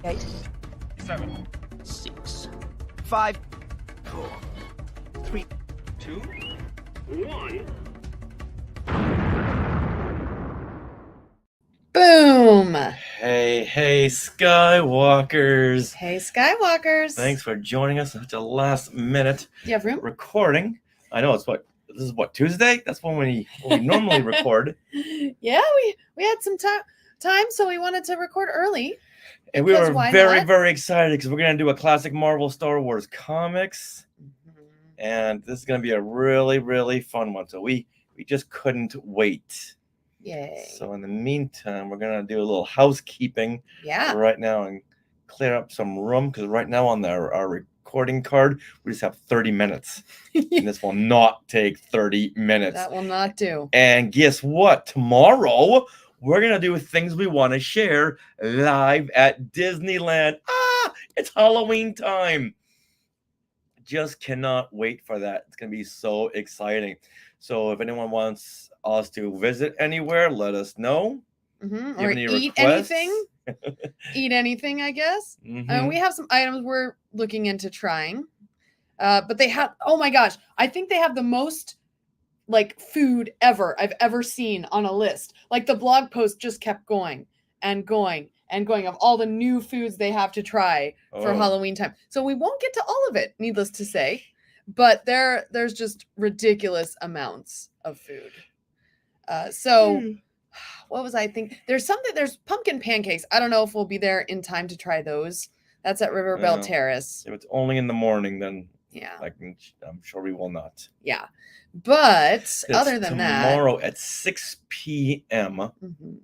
8, 7, 6, 5, 4, 3, 2, 1. Boom! Hey, Skywalkers. Hey, Skywalkers. Thanks for joining us at the last minute Do you have room? recording. I know this is Tuesday? That's when we normally record. Yeah, we had some time, so we wanted to record early. And we Because were why very, not? very excited because we're going to do a classic Marvel Star Wars comics. And this is going to be a really, really fun one. So we just couldn't wait. Yay. So in the meantime, we're going to do a little housekeeping Yeah. right now and clear up some room because right now on our recording card, we just have 30 minutes. And this will not take 30 minutes. That will not do. And guess what? Tomorrow, we're going to do things we want to share live at Disneyland. It's Halloween time. Just cannot wait for that. It's going to be so exciting. So if anyone wants us to visit anywhere, let us know. Mm-hmm. You Or have any eat requests? anything. Eat anything, I guess. Mhm. We have some items we're looking into trying. But they have, oh my gosh, I think they have the most like food I've ever seen on a list. Like the blog post just kept going and going and going of all the new foods they have to try for Oh. Halloween time. So we won't get to all of it, needless to say, but there's just ridiculous amounts of food. What was I thinking? There's pumpkin pancakes. I don't know if we'll be there in time to try those. That's at Riverbell Yeah. Terrace. If it's only in the morning, then Yeah. I'm sure we will not. Yeah. But It's other than that, tomorrow at 6 p.m., mhm,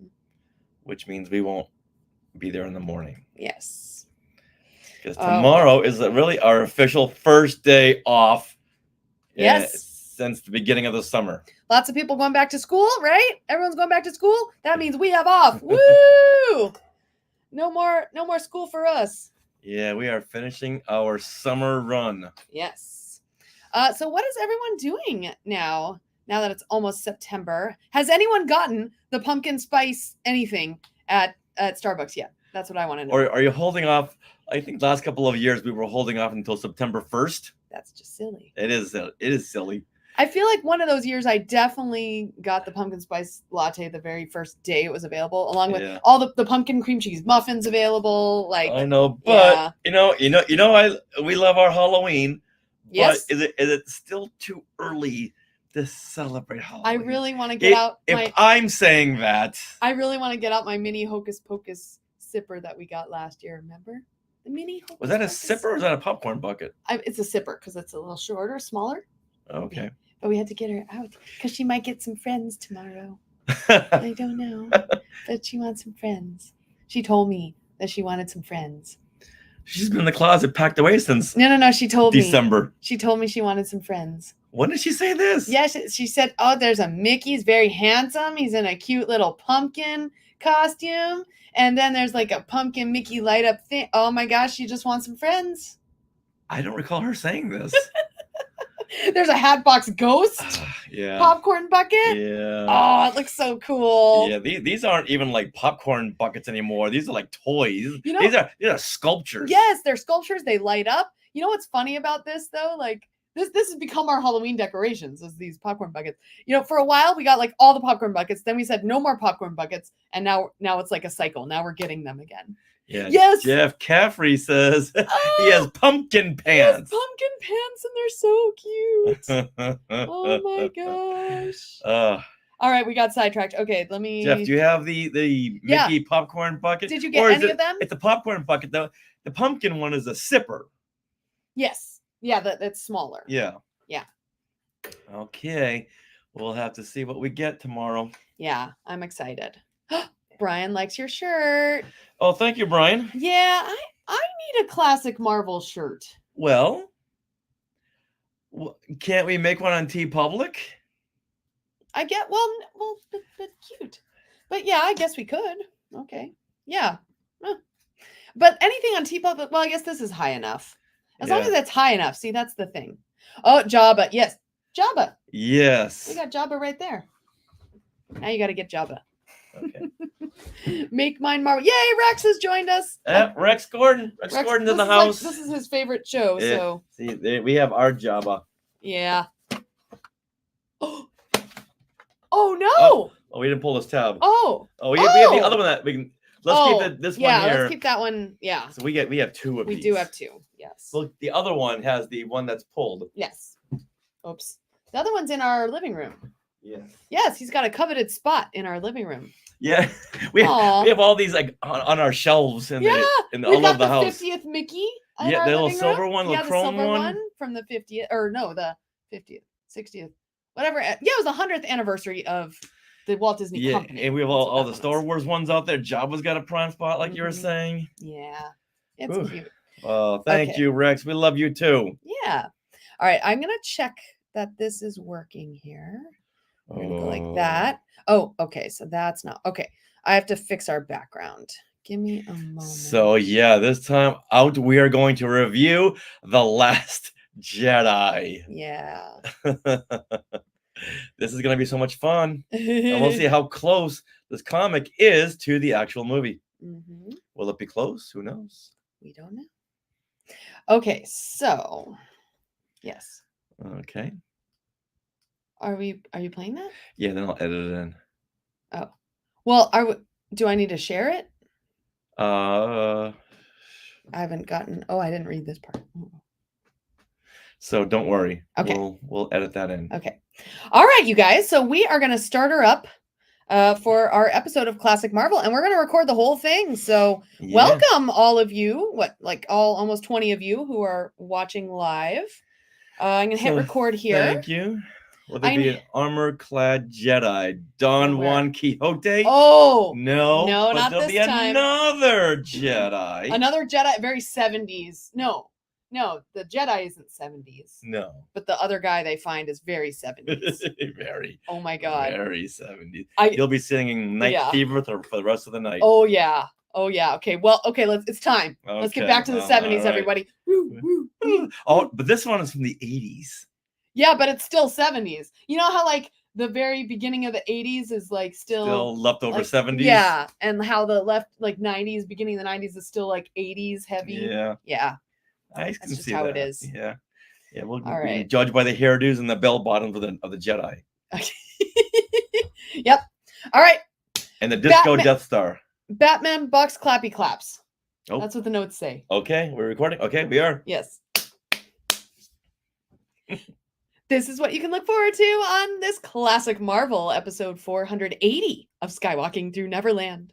which means we won't be there in the morning. yes. Because tomorrow is really our official first day off. Yes. Since the beginning of the summer. Lots of people going back to school, right? Everyone's going back to school. That means we have off. Woo! No more school for us. Yeah, we are finishing our summer run. Yes. So what is everyone doing now that it's almost September? Has anyone gotten the pumpkin spice anything at Starbucks yet? That's what I want to know. Or are you holding off? I think the last couple of years we were holding off until September 1st. That's just silly. It is silly. I feel like one of those years I definitely got the pumpkin spice latte the very first day it was available, along with all the pumpkin cream cheese muffins available. Like I know, but we love our Halloween. Yes. But is it still too early to celebrate Halloween? I really want to get out. I'm saying that. I really want to get out my mini Hocus Pocus sipper that we got last year. Remember the mini? Hocus Was that a Pocus? sipper or was that a popcorn bucket? It's a sipper because it's a little shorter, smaller. Okay. But we had to get her out because she might get some friends tomorrow. I don't know, but she wants some friends. She told me that she wanted some friends. She's been in the closet packed away since No. She told me December. She told me she wanted some friends. When did she say this? Yeah, she said, "Oh, there's a Mickey. He's very handsome. He's in a cute little pumpkin costume, and then there's like a pumpkin Mickey light up thing. Oh my gosh, she just wants some friends." I don't recall her saying this. There's a Hatbox Ghost Yeah. popcorn bucket. Yeah. Oh, it looks so cool. Yeah, these aren't even like popcorn buckets anymore. These are like toys. You know, these are sculptures. Yes, they're sculptures. They light up. You know what's funny about this though? Like this has become our Halloween decorations, is these popcorn buckets. You know, for a while we got like all the popcorn buckets. Then we said no more popcorn buckets, and now it's like a cycle. Now we're getting them again. Yeah. Yes. Jeff Caffrey says he has pumpkin pants. He has pumpkin pants, and they're so cute. Oh my gosh. All right, we got sidetracked. Okay, let me. Jeff, do you have the Mickey popcorn bucket? Did you get any of them? It's a popcorn bucket though. The pumpkin one is a sipper. Yes. Yeah, that's smaller. Yeah. Yeah. Okay. We'll have to see what we get tomorrow. Yeah, I'm excited. Brian likes your shirt. Oh, thank you, Brian. Yeah, I need a classic Marvel shirt. Well, can't we make one on TeePublic? I get but cute. But yeah, I guess we could. Okay. Yeah. But anything on TeePublic, well, I guess this is high enough. As long as it's high enough. See, that's the thing. Oh, Jabba. Yes. Jabba. Yes. We got Jabba right there. Now you got to get Jabba. Okay. Make mine Marvel. Yay, Rex has joined us. Rex Gordon. Rex Gordon's in the house. This is his favorite show. Yeah. So See, we have our Jabba. yeah. Oh no! Oh, we didn't pull this tab. Oh, we have the other one that we can. Let's keep this yeah, one here. let's keep that one. Yeah, So we have two of we these. do have two. Yes. Look, the other one has the one that's pulled. Yes. Oops. The other one's in our living room. Yes. Yes, he's got a coveted spot in our living room. Yeah, we Aw. have all these like on our shelves in Yeah, the We've all got over the house. 50th Mickey. in Yeah, our the little living silver room. one, Yeah, the the chrome silver one. from the 50th, or no, the 50th, 60th, whatever. Yeah, it was the 100th anniversary of the Walt Disney Yeah, Company. and we have That's what all that the one Star is. Wars ones out there. Jabba's got a prime spot, like you were Mhm. saying. Yeah, it's Ooh. cute. Oh, thank Okay. you, Rex. We love you too. Yeah. All right, I'm gonna check that this is working here. We're gonna go like that. Oh, okay. So that's not okay. I have to fix our background. Give me a moment. So yeah, this time out, we are going to review The Last Jedi. yeah. This is going to be so much fun. And we'll see how close this comic is to the actual movie. hmm Will it be close? Who knows? We don't know. Okay, so yes. Okay. Are you playing that? Yeah, then I'll edit it in. Well, do I need to share it? Uh, I haven't gotten. Oh, I didn't read this part. Oh. so don't worry. Okay. We'll edit that in. Okay. All right, you guys. So we are going to start her up for our episode of Classic Marvel, and we're going to record the whole thing. So Yeah. welcome all of you. Almost 20 of you who are watching live. I'm going to hit So, record here. Thank you. Will there be I'm- an armor-clad Jedi? Don Where? Juan Quixote? Oh, No, No, but not there'll this be time. another Jedi. another Jedi, very 70s. No, the Jedi isn't 70s, No, but the other guy they find is very 70s. very, Oh my God. very 70s. I- You'll be singing Night Yeah. Fever for the rest of the night. Oh yeah. Okay. Well, okay. It's time. Let's get Okay, back to the all 70s, right. everybody. Woo, woo, woo. Oh, but this one is from the 80s. Yeah, but it's still 70s. You know how like the very beginning of the 80s is like Still leftover like, 70s. Yeah, and how the left like 90s, beginning of the 90s is still like 80s heavy. Yeah, Yeah. I can just see how it that. is. Yeah, we'll All be right. judged by the hairdos and the bell bottoms of the Jedi Yep. All right. and the disco Batman- Death Star. Batman box clappy claps. Oh. That's what the notes say. Okay, we're recording. Okay, we are. Yes. This is what you can look forward to on this classic Marvel episode 480 of Skywalking Through Neverland.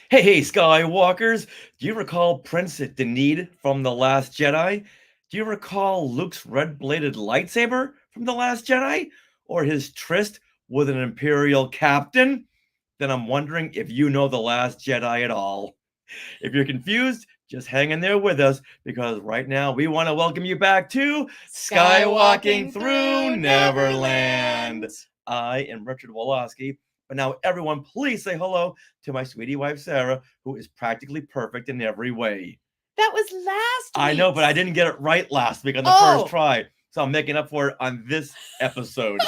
Hey, Skywalkers! Do you recall Prince Denid from The Last Jedi? Do you recall Luke's red-bladed lightsaber from The Last Jedi? Or his tryst with an Imperial captain? Then I'm wondering if you know The Last Jedi at all. If you're confused, just hang in there with us, because right now we want to welcome you back to Skywalking Through Neverland. I am Richard Woloski. But now, everyone, please say hello to my sweetie wife, Sarah, who is practically perfect in every way. That was last I know, but I week's. didn't get it right last week on the Oh. first try. So I'm making up for it on this episode.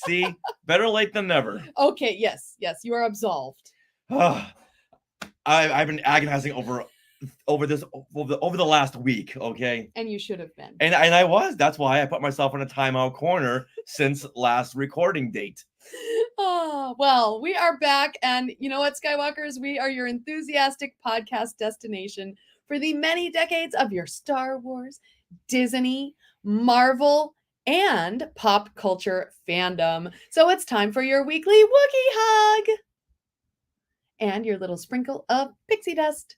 See? Better late than never. Okay, yes, you are absolved. I've been agonizing over this over the last week, okay? And you should have been. And I was. That's why I put myself in a timeout corner since last recording date. Oh, well, we are back. And you know what, Skywalkers? We are your enthusiastic podcast destination for the many decades of your Star Wars, Disney, Marvel, and pop culture fandom. So it's time for your weekly Wookiee hug and your little sprinkle of pixie dust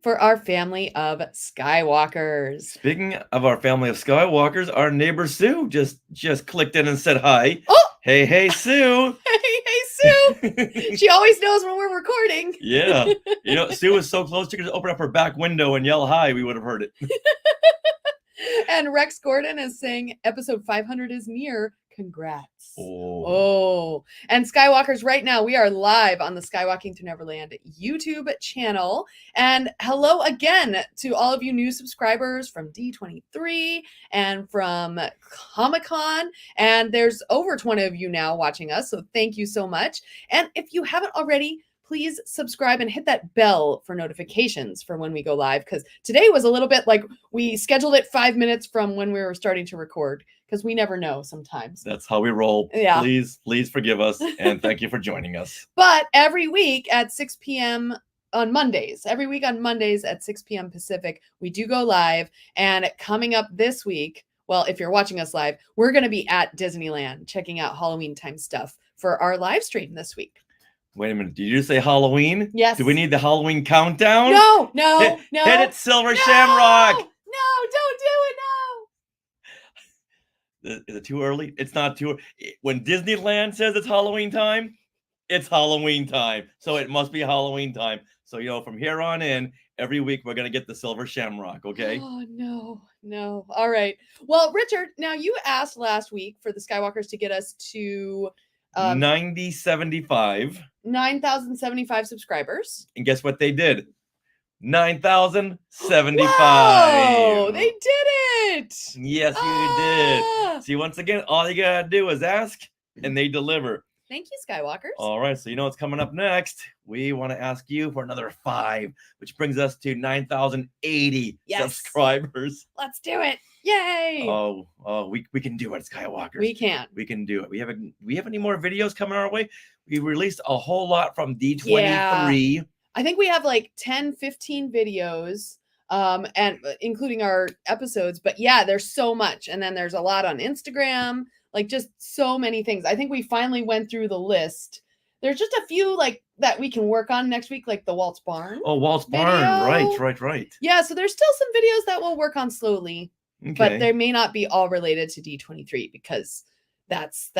for our family of Skywalkers. Speaking of our family of Skywalkers, our neighbor Sue just clicked in and said hi. Oh! Hey, Sue. Hey, Sue! She always knows when we're recording. Yeah. You know, Sue was so close, she could just open up her back window and yell hi. We would have heard it. And Rex Gordon is saying episode 500 is near. Congrats. Oh. Oh, and Skywalkers, right now we are live on the Skywalking Through Neverland YouTube channel. And hello again to all of you new subscribers from D23 and from Comic-Con. And there's over 20 of you now watching us, so thank you so much. And if you haven't already, please subscribe and hit that bell for notifications for when we go live, because today was a little bit like we scheduled it 5 minutes from when we were starting to record, because we never know sometimes. That's how we roll. Yeah. Please forgive us, and thank you for joining us. But every week at 6 p.m. on Mondays, every week on Mondays at 6 p.m. Pacific, we do go live. And coming up this week, well, if you're watching us live, we're going to be at Disneyland checking out Halloween time stuff for our live stream this week. Wait a minute. Did you just say Halloween? Yes. Do we need the Halloween countdown? No. Hit it, Silver Shamrock. No, don't do it. Is it too early? It's not too. When Disneyland says it's Halloween time, it's Halloween time. So it must be Halloween time. So, from here on in, every week we're going to get the Silver Shamrock, okay? Oh, no. All right. Well, Richard, now you asked last week for the Skywalkers to get us to 9075. 9,075 subscribers. And guess what they did? 9,075. Whoa, they did it. Yes, you Ah! did. See, once again, all you gotta do is ask, and they deliver. Thank you, Skywalkers. All right, so what's coming up next? We want to ask you for another 5, which brings us to 9,080 Yes. subscribers. Let's do it. Yay. Oh, we can do it, Skywalkers. We can. We can do it. We have any more videos coming our way? We released a whole lot from D23. Yeah. I think we have like 10, 15 videos, and including our episodes. But yeah, there's so much. And then there's a lot on Instagram, like just so many things. I think we finally went through the list. There's just a few like that we can work on next week, like the Walt's Barn. Oh, Walt's video. Barn. Right. Yeah, so there's still some videos that we'll work on slowly, Okay. but they may not be all related to D23 because that's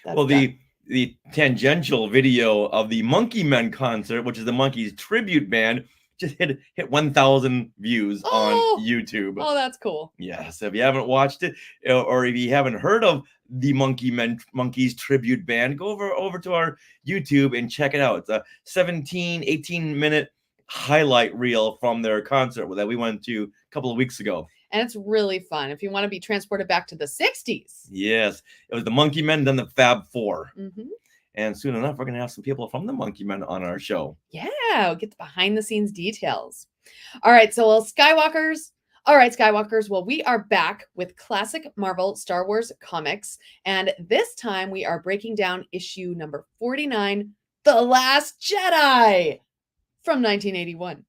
well, done. the tangential video of the Monkey Men concert, which is the Monkeys tribute band, just hit 1,000 views Oh! on YouTube. Oh, that's cool. Yes, if you haven't watched it, or if you haven't heard of the Monkeys tribute band, go over to our YouTube and check it out. It's a 18-minute highlight reel from their concert that we went to a couple of weeks ago. And it's really fun if you want to be transported back to the 60s. Yes, it was the Monkey Men, then the Fab Four. Mm-hmm. And soon enough, we're going to have some people from the Monkey Men on our show. Yeah, we'll get the behind the scenes details. All right, so Skywalkers. All right, Skywalkers. Well, we are back with classic Marvel Star Wars comics. And this time we are breaking down issue number 49, The Last Jedi from 1981.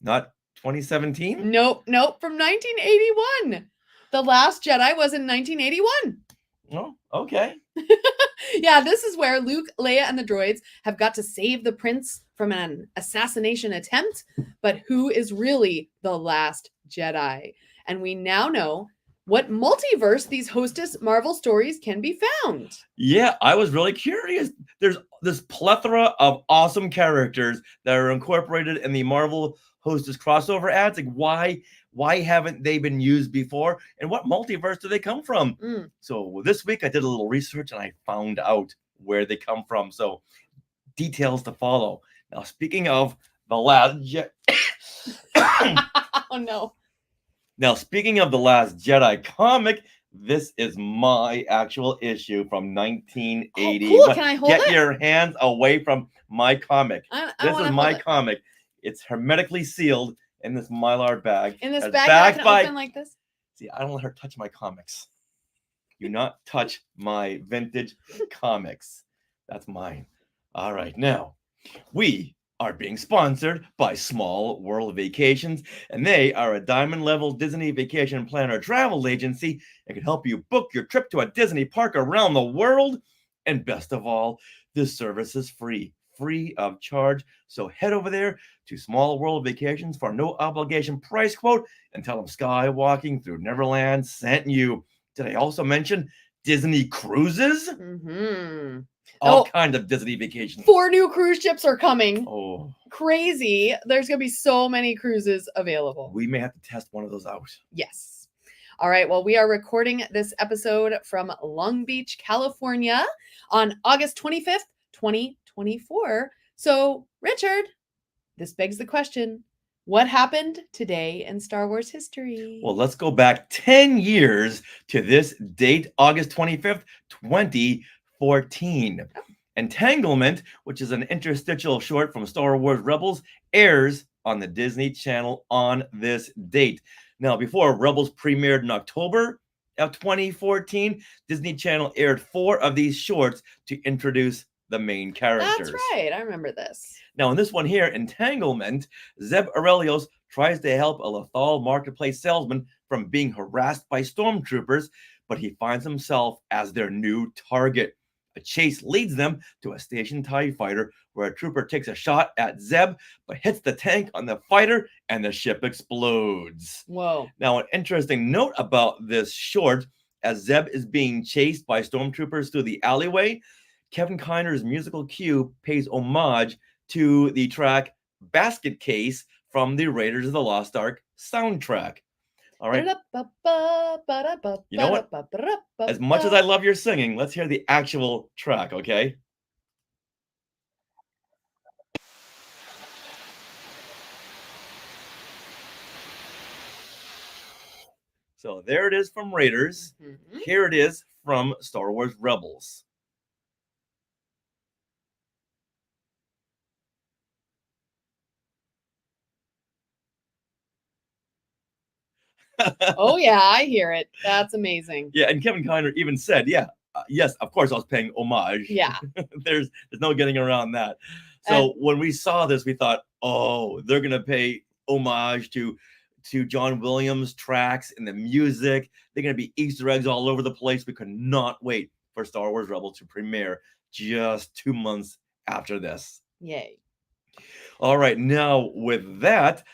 Not 2017? Nope, from 1981. The Last Jedi was in 1981. Oh, okay. Yeah, this is where Luke, Leia, and the droids have got to save the prince from an assassination attempt. But who is really the last Jedi? And we now know what multiverse these Hostess Marvel stories can be found. Yeah, I was really curious. There's this plethora of awesome characters that are incorporated in the Marvel Hostess crossover ads. Like, why haven't they been used before? And what multiverse do they come from? So this week I did a little research and I found out where they come from. So details to follow. Now, speaking of the Last Jedi. Oh, no. Now, speaking of the Last Jedi comic, this is my actual issue from 1980. Oh, cool. Can I hold Get it? your hands away from my comic. I This wanna is my hold it. comic. It's hermetically sealed in this Mylar bag. In this It's bag that I backed can by- open like this? See, I don't let her touch my comics. Do not touch my vintage comics. That's mine. All right, now we are being sponsored by Small World Vacations, and they are a diamond level Disney vacation planner travel agency that can help you book your trip to a Disney park around the world. And best of all, this service is free of charge. So head over there to Small World Vacations for no obligation price quote and tell them Skywalking Through Neverland sent you. Did I also mention Disney cruises? Mm-hmm. All kind of Disney vacations. 4 new cruise ships are coming. Oh, Crazy. There's going to be so many cruises available. we may have to test one of those out. Yes. All right. Well, we are recording this episode from Long Beach, California on August 25th, 2024. So, Richard, this begs the question, what happened today in Star Wars history? Well, let's go back 10 years to this date, August 25th, 2014. Entanglement, which is an interstitial short from Star Wars Rebels, airs on the Disney Channel on this date. Now, before Rebels premiered in October of 2014, Disney Channel aired 4 of these shorts to introduce the main characters. That's right. I remember this. Now, in this one here, Entanglement, Zeb Aurelios tries to help a Lothal marketplace salesman from being harassed by stormtroopers, but he finds himself as their new target. A chase leads them to a station TIE fighter where a trooper takes a shot at Zeb, but hits the tank on the fighter and the ship explodes. Whoa. Now, an interesting note about this short, as Zeb is being chased by stormtroopers through the alleyway, Kevin Kiner's musical cue pays homage to the track Basket Case from the Raiders of the Lost Ark soundtrack. All right. You know what? As much as I love your singing, let's hear the actual track, okay? So there it is from Raiders. Mhm. Here it is from Star Wars Rebels. Oh yeah, I hear it. That's amazing. Yeah, and Kevin Kiner even said, yes, of course I was paying homage. Yeah. there's no getting around that. So when we saw this, we thought, oh, they're gonna pay homage to John Williams tracks and the music. They're gonna be Easter eggs all over the place. We could not wait for Star Wars Rebels to premiere just 2 months after this. Yay. All right, now with that,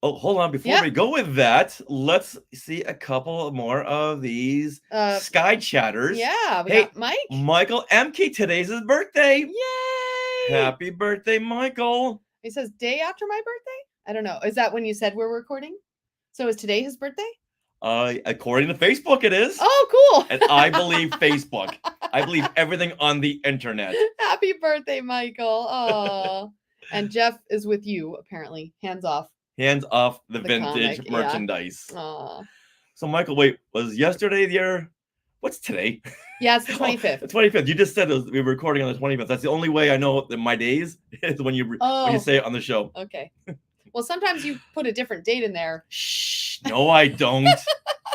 oh, hold on. Before Yeah. we go with that, let's see a couple more of these Sky Chatters. Yeah, we Hey, got Mike. Michael Emke, today's his birthday. Yay! Happy birthday, Michael. He says day after my birthday? I don't know. Is that when you said we're recording? So is today his birthday? According to Facebook, it is. Oh, cool. And I believe Facebook. I believe everything on the internet. Happy birthday, Michael. Oh. And Jeff is with you, apparently. Hands off. Hands off the The vintage comic, yeah. merchandise. Aw. So, Michael, wait, was yesterday the year? What's today? Yeah, it's the The 25th. 25th. You just said we were recording on the 25th. That's the only way I know that my days is when you Oh. say it on the show. Okay. Well, sometimes you put a different date in there. Shh. No, I don't.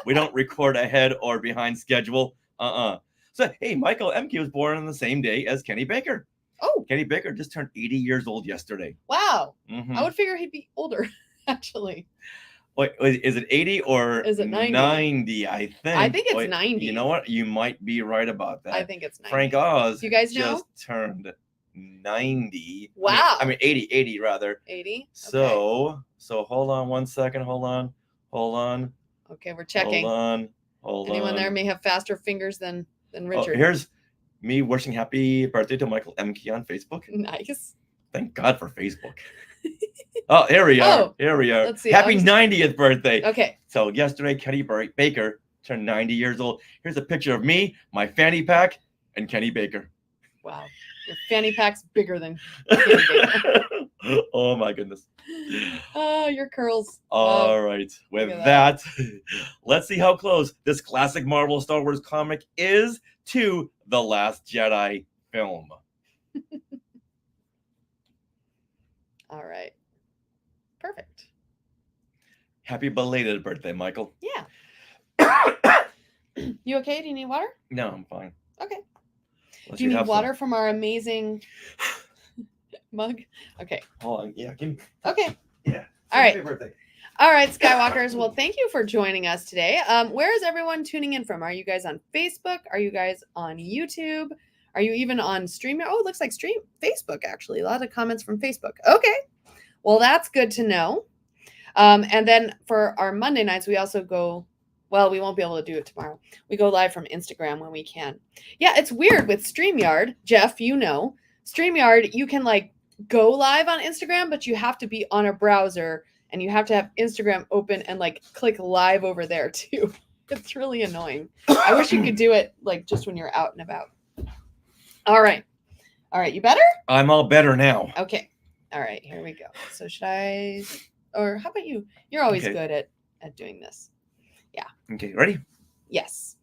We don't record ahead or behind schedule. So, hey, Michael Emke was born on the same day as Kenny Baker. Oh, Kenny Baker just turned 80 years old yesterday. wow. Mhm. I would figure he'd be older, actually. Wait, is it 80 or Is it 90? 90? I think. I think it's Wait, 90. You know what? You might be right about that. I think it's 90. Frank Oz You guys know? just turned 90. Wow. I mean 80 rather. 80? So hold on one second. Hold on. Okay, we're checking. Hold Anyone on. there may have faster fingers than Oh, Richard. here's me wishing happy birthday to Michael Emke on Facebook. Nice. Thank God for Facebook. Oh, here we are. Oh, Here we are. let's see, Happy August- 90th birthday. Okay. So yesterday, Kenny Baker turned 90 years old. Here's a picture of me, my fanny pack, and Kenny Baker. Wow. Your fanny pack's bigger than Kenny Baker. Oh my goodness. Oh, your curls. All right. With look at that, let's see how close this classic Marvel Star Wars comic is to The Last Jedi film. All right. Perfect. Happy belated birthday, Michael. Yeah. You okay? Do you need water? No, I'm fine. Okay. Unless Do you need have some. water from our amazing mug? Okay. Hold on. Yeah, give me. Okay. Yeah. All right. Happy birthday. All right, Skywalkers. Well, thank you for joining us today. Where is everyone tuning in from? Are you guys on Facebook? Are you guys on YouTube? Are you even on StreamYard? Oh, it looks like Facebook, actually. A lot of comments from Facebook. Okay. Well, that's good to know. And then for our Monday nights, we also go, well, we won't be able to do it tomorrow. We go live from Instagram when we can. Yeah, it's weird with StreamYard. Jeff, you know, StreamYard, you can like go live on Instagram, but you have to be on a browser and you have to have Instagram open and like click live over there too. It's really annoying. I wish you could do it like just when you're out and about. All right. All right. You better? I'm all better now. Okay. All right. Here we go. So should I, or how about you? You're always Okay. good at doing this. Okay, ready? Yes.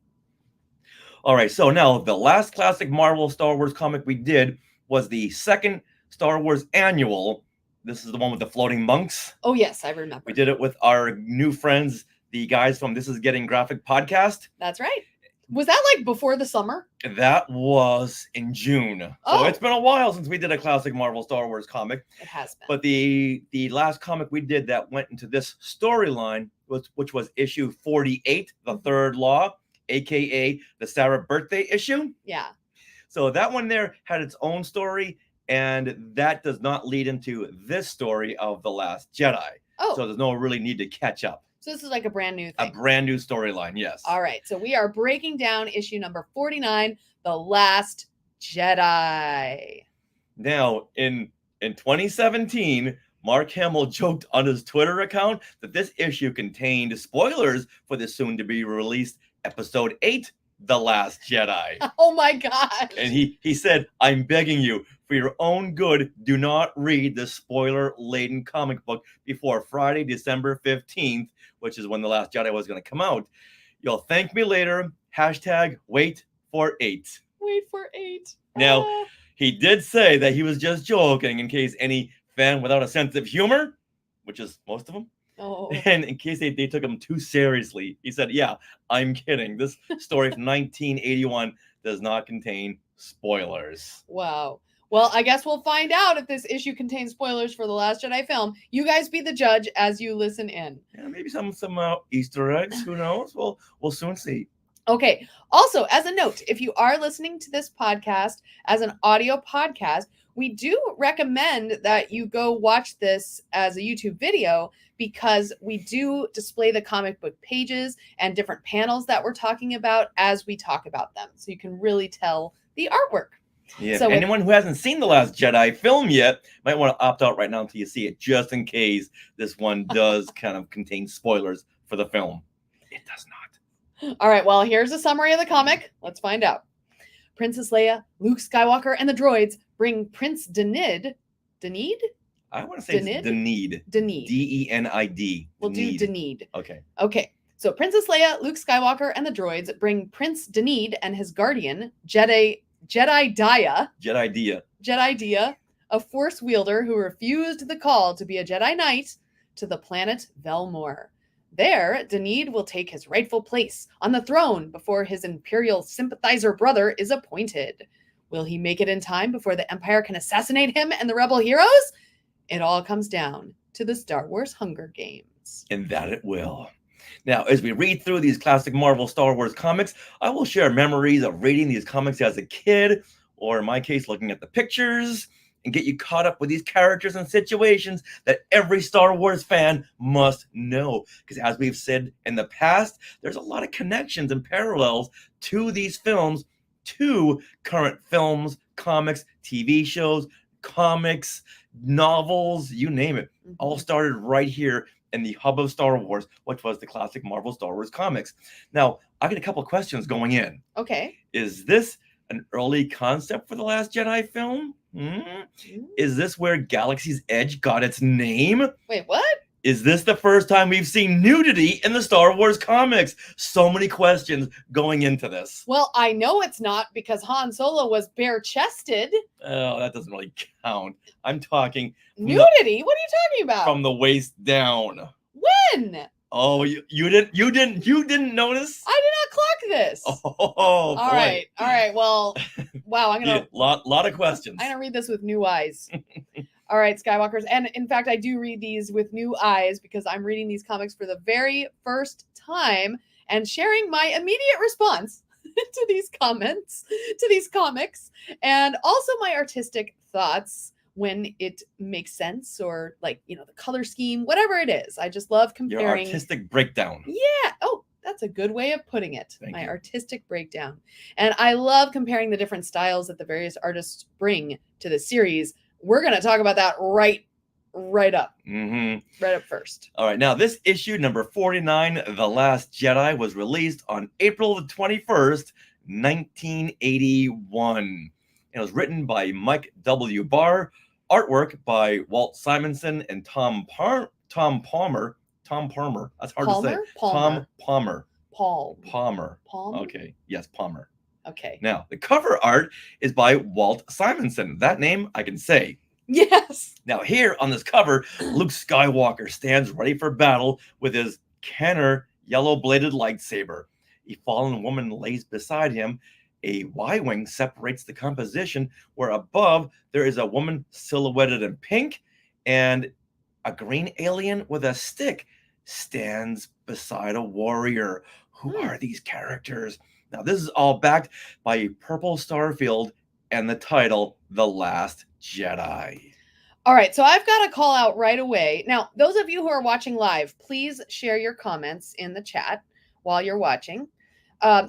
All right, so now the last classic Marvel Star Wars comic we did was the second Star Wars annual. This is the one with the floating monks. Oh, yes. I remember. We did it with our new friends, the guys from This Is Getting Graphic podcast. That's right. Was that like before the summer? That was in June. So Oh. it's been a while since we did a classic Marvel Star Wars comic. It has been. But the last comic we did that went into this storyline which was issue 48, The Third Law, aka the Sarah birthday issue. Yeah. So that one there had its own story, and that does not lead into this story of The Last Jedi. Oh, So there's no really need to catch up. so this is like a brand new A thing. brand new storyline, yes. All right. So we are breaking down issue number 49, The Last Jedi. Now, in 2017, Mark Hamill joked on his Twitter account that this issue contained spoilers for the soon-to-be released Episode 8, The Last Jedi. Oh my gosh. And he said, I'm begging you, for your own good, do not read the spoiler-laden comic book before Friday, December 15th, which is when The Last Jedi was going to come out. You'll thank me later. Hashtag wait for 8. Wait for 8. Now, Ah. He did say that he was just joking in case any fan without a sense of humor, which is most of them, Oh. and in case they took him too seriously, he said, yeah, I'm kidding. This story from 1981 does not contain spoilers. Wow. Well, I guess we'll find out if this issue contains spoilers for the Last Jedi film. You guys be the judge as you listen in. Yeah, maybe some Easter eggs. Who knows? We'll soon see. Okay. Also, as a note, if you are listening to this podcast as an audio podcast, we do recommend that you go watch this as a YouTube video because we do display the comic book pages and different panels that we're talking about as we talk about them. So you can really tell the artwork. Yeah, So if anyone who hasn't seen The Last Jedi film yet might want to opt out right now until you see it, just in case this one does kind of contain spoilers for the film. It does not. All right, well, here's a summary of the comic. Let's find out. Princess Leia, Luke Skywalker, and the droids bring Prince Denid. Denid? I want to say it's Denid. Denid. D-E-N-I-D. We'll do Denid. Okay. Okay, so Princess Leia, Luke Skywalker, and the droids bring Prince Denid and his guardian, Jedi Dia, a Force wielder who refused the call to be a Jedi Knight, to the planet Velmor. There, Denid will take his rightful place on the throne before his Imperial sympathizer brother is appointed. Will he make it in time before the Empire can assassinate him and the rebel heroes? It all comes down to the Star Wars Hunger Games. And that it will. Now, as we read through these classic Marvel Star Wars comics, I will share memories of reading these comics as a kid, or in my case, looking at the pictures, and get you caught up with these characters and situations that every Star Wars fan must know. Because as we've said in the past, there's a lot of connections and parallels to these films, to current films, comics, TV shows, comics, novels, you name it. All started right here in the hub of Star Wars, which was the classic Marvel Star Wars comics. Now, I got a couple of questions going in. Okay. Is this an early concept for The Last Jedi film? Is this where Galaxy's Edge got its name? Wait, what? Is this the first time we've seen nudity in the Star Wars comics? So many questions going into this. Well, I know it's not because Han Solo was bare-chested. Oh, that doesn't really count. I'm talking Nudity? What are you talking about? from the waist down. When? Oh, you didn't notice? I did not clock this. Oh, All boy. right. All right. Well, wow. I'm Yeah, lot of questions. gonna read this with new eyes. All right, Skywalkers, and in fact, I do read these with new eyes because I'm reading these comics for the very first time and sharing my immediate response to these comments, to these comics, and also my artistic thoughts when it makes sense, or like, you know, the color scheme, whatever it is. I just love Your comparing. artistic breakdown. Yeah. Oh, that's a good way of putting it. Thank My you. artistic breakdown. And I love comparing the different styles that the various artists bring to the series. We're going to talk about that right right up first. All right, now this issue number 49, The Last Jedi, was released on April the 21st, 1981. It was written by Mike W. Barr, artwork by Walt Simonson and Tom Palmer. That's hard to say. Tom Palmer. Palmer. Okay. Yes, Palmer. Okay. Now, the cover art is by Walt Simonson. That name I can say. Yes. Now, here on this cover, Luke Skywalker stands ready for battle with his Kenner yellow-bladed lightsaber. A fallen woman lays beside him. A Y-wing separates the composition, where above there is a woman silhouetted in pink, and a green alien with a stick stands beside a warrior. Who are these characters? Now, this is all backed by a purple starfield and the title, The Last Jedi. All right, so I've got to call out right away. Now, those of you who are watching live, please share your comments in the chat while you're watching.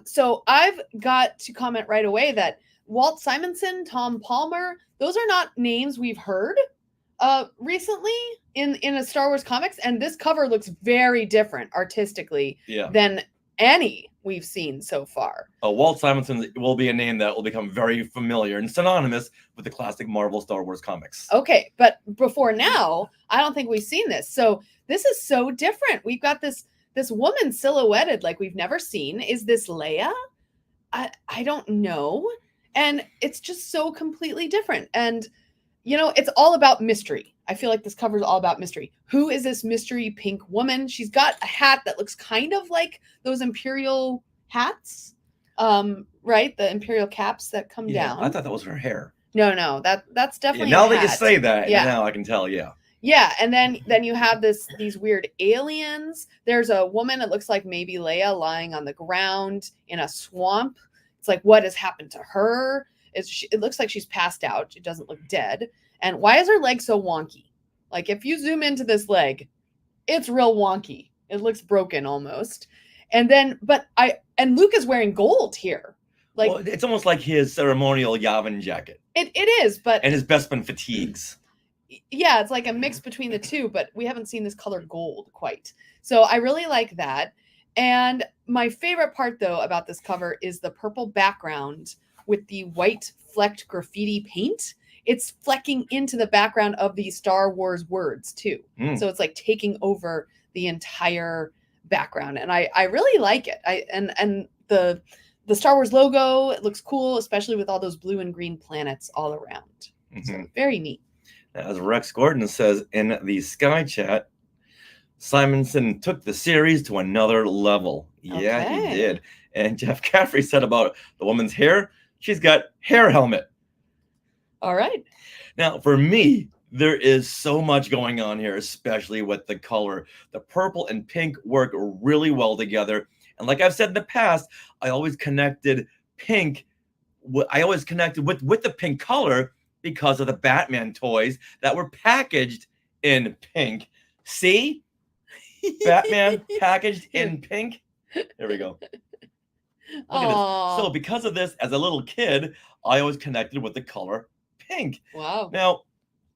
So I've got to comment right away that Walt Simonson, Tom Palmer, those are not names we've heard recently in a Star Wars comics, and this cover looks very different artistically than any we've seen so far. Walt Simonson will be a name that will become very familiar and synonymous with the classic Marvel Star Wars comics. Okay, but before now, I don't think we've seen this. So this is so different. We've got this woman silhouetted like we've never seen. Is this Leia? I don't know. And it's just so completely different. And, you know, it's all about mystery. I feel like this cover is all about mystery. Who is this mystery pink woman? She's got a hat that looks kind of like those Imperial hats, right? The Imperial caps that come down. I thought that was her hair. No, that's definitely now a that hat. you say that, now I can tell, Yeah, and then you have these weird aliens. There's a woman, it looks like maybe Leia, lying on the ground in a swamp. It's like, what has happened to her? It looks like she's passed out. It doesn't look dead. And why is her leg so wonky? Like, if you zoom into this leg, it's real wonky. It looks broken almost. And then, and Luke is wearing gold here. Like, well, it's almost like his ceremonial Yavin jacket. It is, but... And his Bespin fatigues. Yeah, it's like a mix between the two, but we haven't seen this color gold quite. So I really like that. And my favorite part, though, about this cover is the purple background with the white flecked graffiti paint. It's flecking into the background of the Star Wars words, too. So it's like taking over the entire background. And I really like it. And the Star Wars logo, it looks cool, especially with all those blue and green planets all around. So very neat. As Rex Gordon says in the Sky Chat, Simonson took the series to another level. Yeah, he did. And Jeff Caffrey said about the woman's hair, she's got hair helmet. All right. Now, for me, there is so much going on here, especially with the color. The purple and pink work really well together. And like I've said in the past, I always connected pink. I always connected with the pink color because of the Batman toys that were packaged in pink. See? Batman packaged in pink. There we go. Look at this. So because of this, as a little kid, I always connected with the color pink. Wow. Now,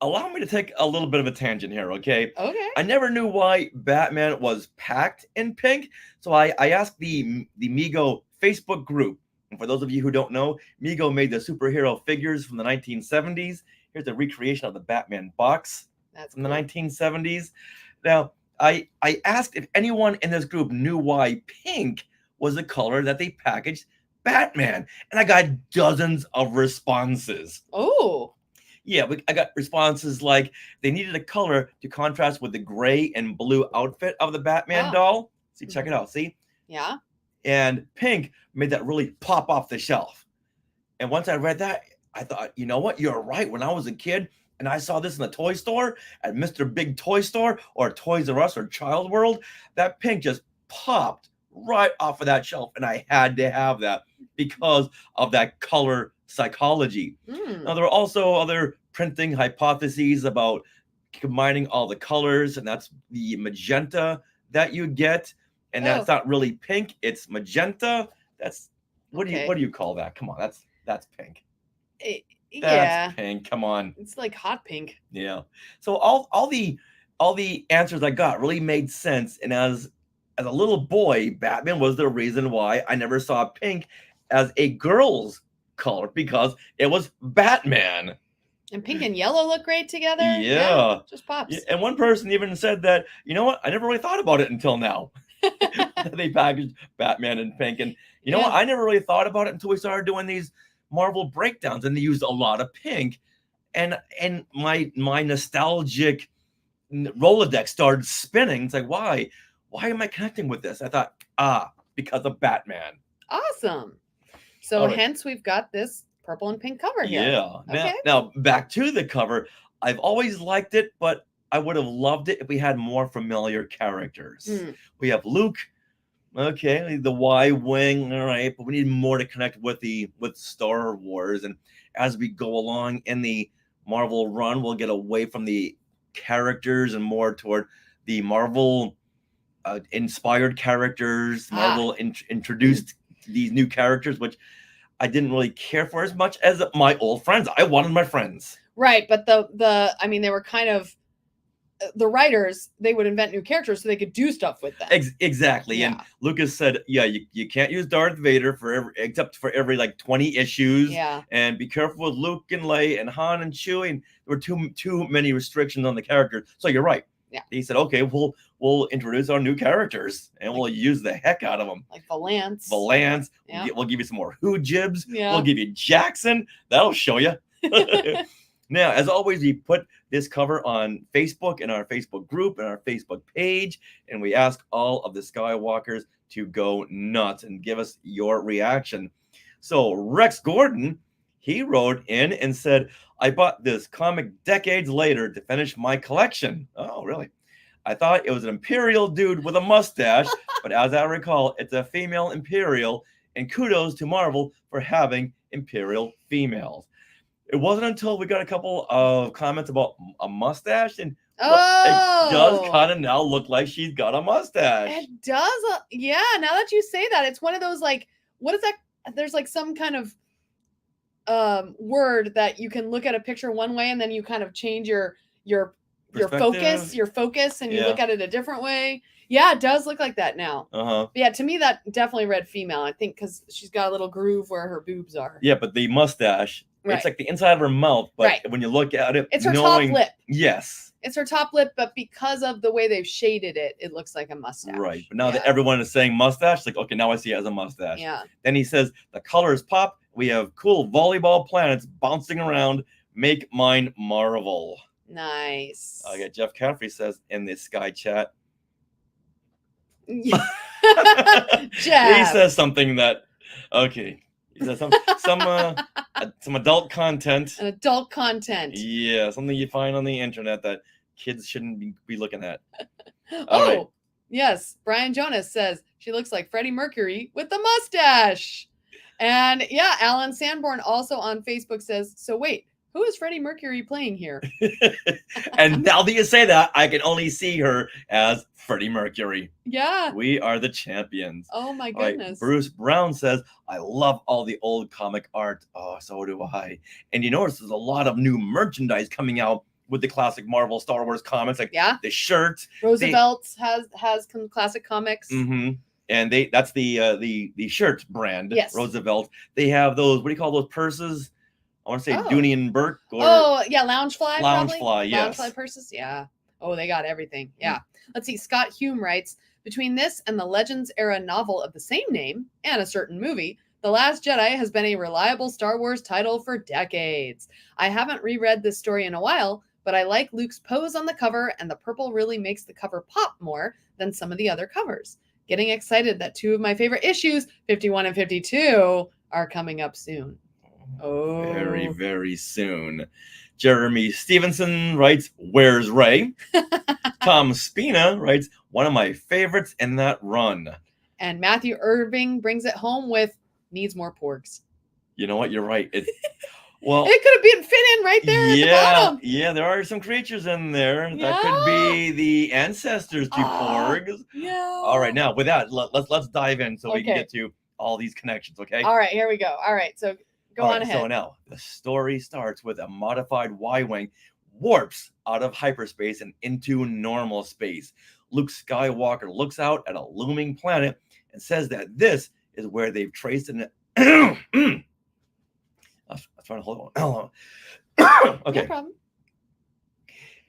allow me to take a little bit of a tangent here, okay? Okay. I never knew why Batman was packed in pink. So I asked the Mego Facebook group. And for those of you who don't know, Mego made the superhero figures from the 1970s. Here's a recreation of the Batman box from the 1970s. Now, I asked if anyone in this group knew why pink was the color that they packaged Batman. And I got dozens of responses. Oh. Yeah, I got responses like they needed a color to contrast with the gray and blue outfit of the Batman doll. See, check it out. See? Yeah. And pink made that really pop off the shelf. And once I read that, I thought, you know what? You're right. When I was a kid and I saw this in the toy store at Mr. Big Toy Store or Toys R Us or Child World, that pink just popped right off of that shelf. And I had to have that because of that color psychology. Now, there are also other printing hypotheses about combining all the colors, and that's the magenta that you get. And that's not really pink, it's magenta. That's what do you call that? Come on, that's pink. Yeah. pink. Come on. It's like hot pink. Yeah. So all the answers I got really made sense. And as a little boy, Batman was the reason why I never saw pink as a girl's color, because it was Batman. And pink and yellow look great together. Yeah. Just pops. Yeah, and one person even said that, you know what? I never really thought about it until now. They packaged Batman in pink. And you know what? I never really thought about it until we started doing these Marvel breakdowns, and they used a lot of pink. And my nostalgic Rolodex started spinning. It's like, why am I connecting with this? I thought, because of Batman. Awesome. So All right. hence we've got this purple and pink cover here. Yeah. Okay. Now back to the cover. I've always liked it, but I would have loved it if we had more familiar characters. We have Luke. Okay, the Y-wing, all right, but we need more to connect with Star Wars. And as we go along in the Marvel run, we'll get away from the characters and more toward the Marvel inspired characters. Marvel introduced these new characters, which I didn't really care for as much as my old friends. I wanted my friends. Right, but I mean, they were kind of the writers. They would invent new characters so they could do stuff with them. Exactly. Yeah. And Lucas said, yeah, you can't use Darth Vader except for every like 20 issues. Yeah. And be careful with Luke and Leia and Han and Chewie. And there were too many restrictions on the characters. So you're right. Yeah. He said, okay, we'll introduce our new characters and we'll use the heck out of them. Like Valance. Yeah. We'll give you some more Jibs. Yeah. We'll give you Jackson. That'll show you. Now, as always, we put this cover on Facebook, in our Facebook group, and our Facebook page, and we ask all of the Skywalkers to go nuts and give us your reaction. So Rex Gordon, he wrote in and said, I bought this comic decades later to finish my collection. Oh, really? I thought it was an Imperial dude with a mustache, but as I recall, it's a female Imperial, and kudos to Marvel for having Imperial females. It wasn't until we got a couple of comments about a mustache, and it does kind of now look like she's got a mustache. It does. Yeah. Now that you say that, it's one of those like, what is that? There's like some kind of word that you can look at a picture one way and then you kind of change your focus, and you look at it a different way. Yeah, it does look like that now. Uh-huh. Yeah, to me that definitely read female. I think because she's got a little groove where her boobs are. Yeah, but the mustache, it's like the inside of her mouth, but when you look at it, it's her top lip. Yes. It's her top lip, but because of the way they've shaded it, it looks like a mustache. Right. But now that everyone is saying mustache, like, okay, now I see it as a mustache. Yeah. Then he says, the colors pop. We have cool volleyball planets bouncing around. Make mine Marvel. Nice. Okay, Jeff Caffrey says in the Sky chat. Jeff. He says something that, okay. He says some adult content. Adult content. Yeah, something you find on the internet that kids shouldn't be looking at. All right. Yes. Brian Jonas says she looks like Freddie Mercury with the mustache. And yeah, Alan Sanborn also on Facebook says, so wait, who is Freddie Mercury playing here? And now that you say that, I can only see her as Freddie Mercury. Yeah. We are the champions. Oh my goodness. Right. Bruce Brown says, I love all the old comic art. Oh, so do I. And you notice there's a lot of new merchandise coming out with the classic Marvel Star Wars comics, like the shirts. Roosevelt has some classic comics. Mm-hmm. And that's the shirt brand. Yes. Roosevelt. They have those, what do you call those purses? I want to say Dooney and Burke. Or Loungefly. Loungefly, yes. Loungefly purses, yeah. Oh, they got everything. Yeah. Let's see. Scott Hume writes, between this and the Legends era novel of the same name and a certain movie, The Last Jedi has been a reliable Star Wars title for decades. I haven't reread this story in a while, but I like Luke's pose on the cover, and the purple really makes the cover pop more than some of the other covers. Getting excited that two of my favorite issues, 51 and 52, are coming up soon. Oh, very, very soon. Jeremy Stevenson writes, where's Ray? Tom Spina writes, one of my favorites in that run. And Matthew Irving brings it home with needs more porgs. You know what? You're right. It could have been fit in right there at the bottom. Yeah, there are some creatures in there that could be the ancestors to porgs. Yeah. All right, now with that, let's dive in so we can get to all these connections, okay? All right, here we go. All right, so Go All on right, ahead. So now the story starts with a modified Y-wing warps out of hyperspace and into normal space. Luke Skywalker looks out at a looming planet and says that this is where they've traced an. I'm trying to hold on. No Okay, problem.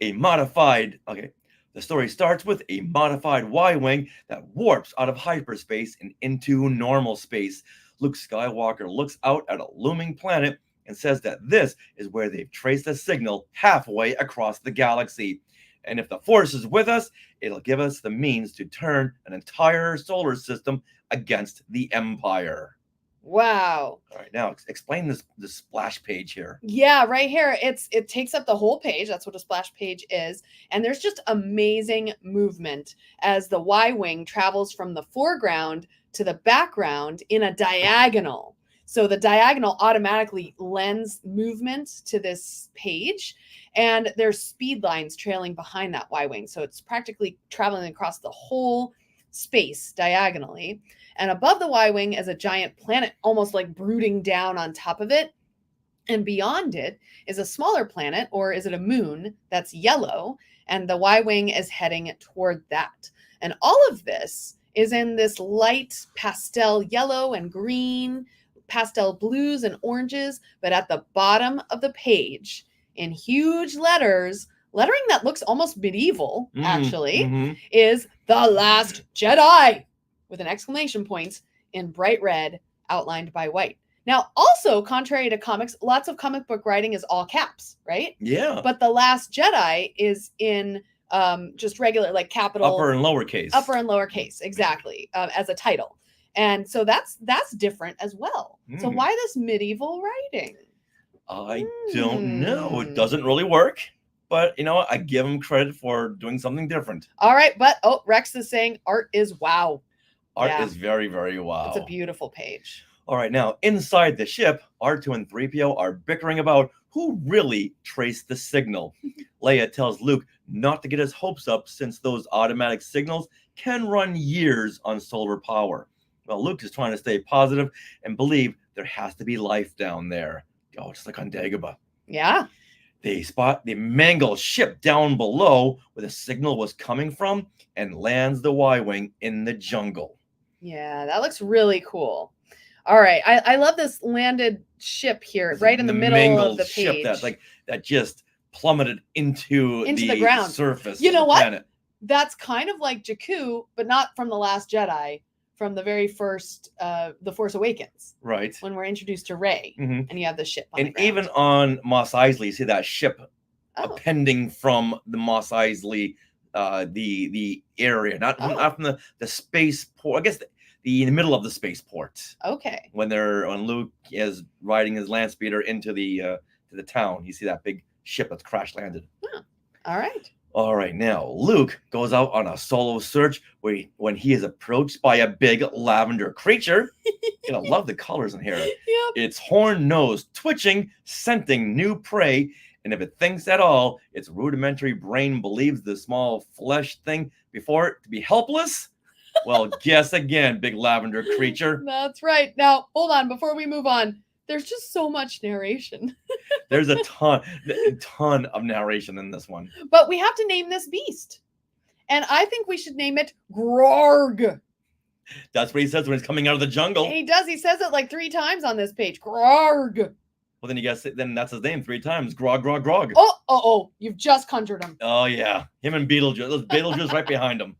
a modified. Okay, the story starts with a modified Y-wing that warps out of hyperspace and into normal space. Luke Skywalker looks out at a looming planet and says that this is where they've traced a signal halfway across the galaxy. And if the Force is with us, it'll give us the means to turn an entire solar system against the Empire. Wow. All right, now explain this splash page here. Yeah, right here. It takes up the whole page. That's what a splash page is. And there's just amazing movement as the Y-wing travels from the foreground to the background in a diagonal. So the diagonal automatically lends movement to this page, and there's speed lines trailing behind that Y-wing. So it's practically traveling across the whole space diagonally. And above the Y-wing is a giant planet, almost like brooding down on top of it. And beyond it is a smaller planet, or is it a moon, that's yellow, and the Y-wing is heading toward that. And all of this is in this light pastel yellow and green, pastel blues and oranges, but at the bottom of the page, in huge letters, lettering that looks almost medieval, actually, Mhm. is The Last Jedi, with an exclamation point in bright red, outlined by white. Now, also, contrary to comics, lots of comic book writing is all caps, right? Yeah. But The Last Jedi is in just regular, like capital, Upper and lowercase. upper and lowercase, exactly, as a title. And so that's different as well. So Mm. why this medieval writing? I don't know. It Hmm. doesn't really work, but you know what? I give him credit for doing something different. All right, but Rex is saying art is wow. Art Yeah. is very, very wow. It's a beautiful page. All right, now inside the ship, R2 and 3PO are bickering about who really traced the signal. Leia tells Luke not to get his hopes up since those automatic signals can run years on solar power. Well, Luke is trying to stay positive and believe there has to be life down there. Oh, just like on Dagobah. Yeah. They spot the mangled ship down below where the signal was coming from and lands the Y-wing in the jungle. Yeah, that looks really cool. All right. I love this landed ship here, It's right in the middle of mangled the ship page. that just plummeted into the ground. surface. You know of the what? planet. That's kind of like Jakku, but not from The Last Jedi, from the very first The Force Awakens, Right. when we're introduced to Rey, Mhm. and you have the ship on the And ground. even on Mos Eisley, you see that ship Oh, appending from the Mos Eisley, the area, not from the spaceport. I guess in the middle of the spaceport okay. when Luke is riding his land speeder into the town. You see that big ship that's crash landed. All right. All right, now Luke goes out on a solo search when he is approached by a big lavender creature. You know, love the colors in here. Yep. Its horn nose twitching, scenting new prey. And if it thinks at all, its rudimentary brain believes the small flesh thing before it to be helpless. Well, guess again, big lavender creature. That's right. Now, hold on. Before we move on, there's just so much narration. There's a ton of narration in this one. But we have to name this beast. And I think we should name it Grarg. That's what he says when he's coming out of the jungle. He does. He says it like 3 times on this page. Grarg. Well, then you guess then that's his name 3 times. Grog, grog, grog. Oh, you've just conjured him. Oh yeah, him and Beetlejuice. There's Beetlejuice right behind him.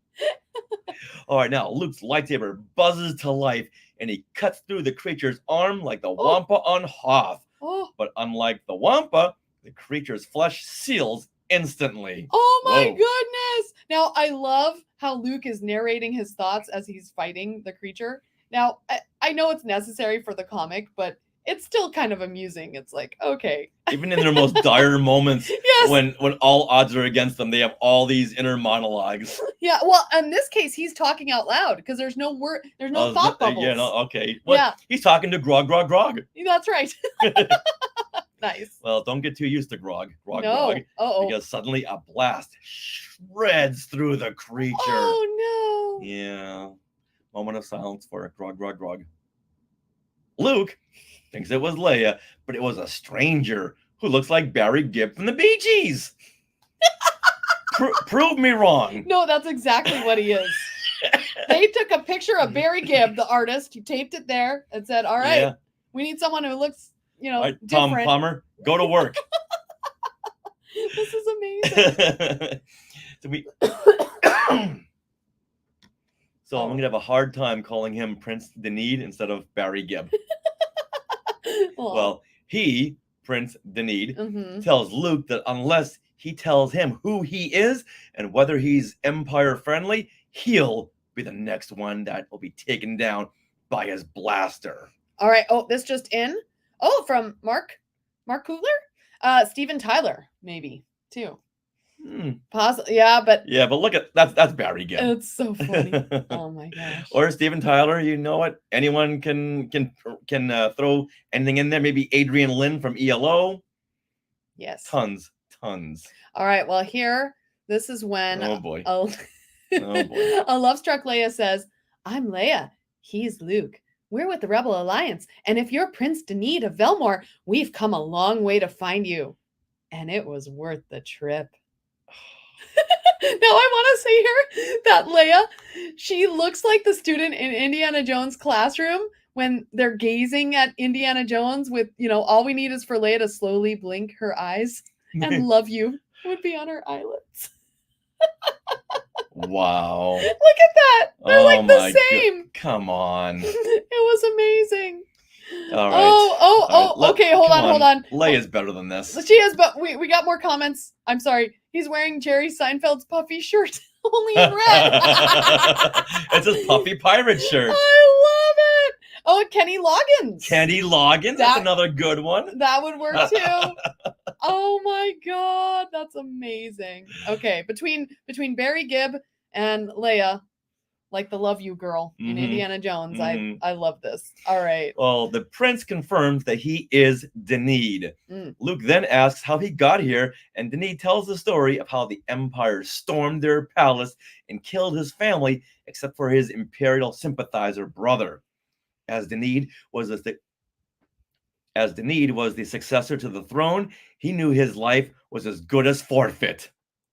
All right, now Luke's lightsaber buzzes to life, and he cuts through the creature's arm like the Wampa on Hoth. Oh, But unlike the Wampa, the creature's flesh seals instantly. oh my Whoa. goodness. Now, I love how Luke is narrating his thoughts as he's fighting the creature. Now, I know it's necessary for the comic, but it's still kind of amusing. It's like, okay. Even in their most dire moments, Yes. when all odds are against them, they have all these inner monologues. Yeah. Well, in this case, he's talking out loud because there's no word, there's no thought bubbles. Yeah, no, okay. Well, Yeah. he's talking to Grog, Grog, Grog. That's right. Nice. Well, don't get too used to Grog, Grog, No. Grog, Uh-oh. because suddenly a blast shreds through the creature. Oh, no. Yeah. Moment of silence for Grog, Grog, Grog. Luke thinks it was Leia, but it was a stranger who looks like Barry Gibb from the Bee Gees. Prove me wrong. No, that's exactly what he is. They took a picture of Barry Gibb, the artist. He taped it there and said, "All right, Yeah. we need someone who looks, All right, Tom different." Palmer, go to work. This is amazing. So we. So I'm gonna have a hard time calling him Prince Denid instead of Barry Gibb. Well, Prince Denid, mhm. tells Luke that unless he tells him who he is and whether he's Empire friendly, he'll be the next one that will be taken down by his blaster. All right. Oh, this just in. Oh, from Mark Kugler, Steven Tyler, maybe too. Possibly, yeah, but Yeah, but look at that's Barry Gibb. it's so funny. Oh my gosh. Or Steven Tyler, you know what? Anyone can throw anything in there. Maybe Adrian Lynn from ELO. Yes. Tons. All right. Well, here, this is when Oh boy. a, Oh boy. a love-struck Leia says, "I'm Leia. He's Luke. We're with the Rebel Alliance, and if you're Prince Denid of Velmor, we've come a long way to find you, and it was worth the trip." Now I want to say here that Leia, she looks like the student in Indiana Jones' classroom when they're gazing at Indiana Jones with, all we need is for Leia to slowly blink her eyes and "love you" would be on her eyelids. Wow. Look at that. They're Oh like my the go- same. Come on. It was amazing. All right. Oh, All right, okay, hold on. Leia's better than this. She is, but we got more comments. I'm sorry. He's wearing Jerry Seinfeld's puffy shirt, only in red. It's his puffy pirate shirt. I love it. Oh, Kenny Loggins. Kenny Loggins, that's That- another good one. That would work too. Oh my god, that's amazing. Okay, between Barry Gibb and Leia, like the "love you" girl in Mhm. Indiana Jones. Mhm. I love this. All right. Well, the prince confirms that he is Denid. Mm. Luke then asks how he got here, and Denid tells the story of how the Empire stormed their palace and killed his family, except for his Imperial sympathizer brother. As Denid was the successor to the throne, he knew his life was as good as forfeit.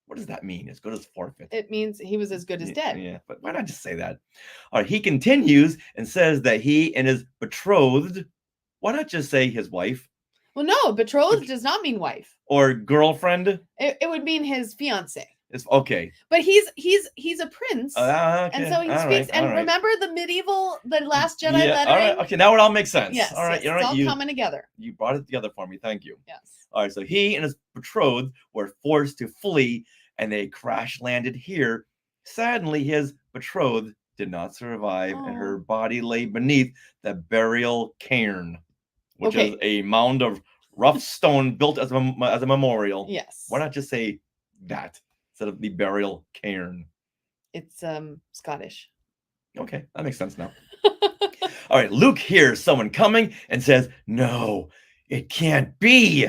What does that mean? As good as forfeit? It means he was as good as dead. Yeah, but why not just say that? All right, he continues and says that he and his betrothed, why not just say his wife Well, no, betrothed does not mean wife. or girlfriend? It would mean his fiance. It's okay. But he's a prince. Okay, and so he all speaks. right, And all right. remember the Last Jedi Yeah, lettering? all right, okay, now it all makes sense. Yes, all right, yes, all it's right, all coming together. you brought it together for me. Thank you. Yes. All right, so he and his betrothed were forced to flee, and they crash landed here. Sadly, his betrothed did not survive, and her body lay beneath the burial cairn, which is a mound of rough stone built as a memorial. Yes. Why not just say that instead of the burial cairn? It's Scottish. Okay, that makes sense now. All right, Luke hears someone coming and says, "No, it can't be.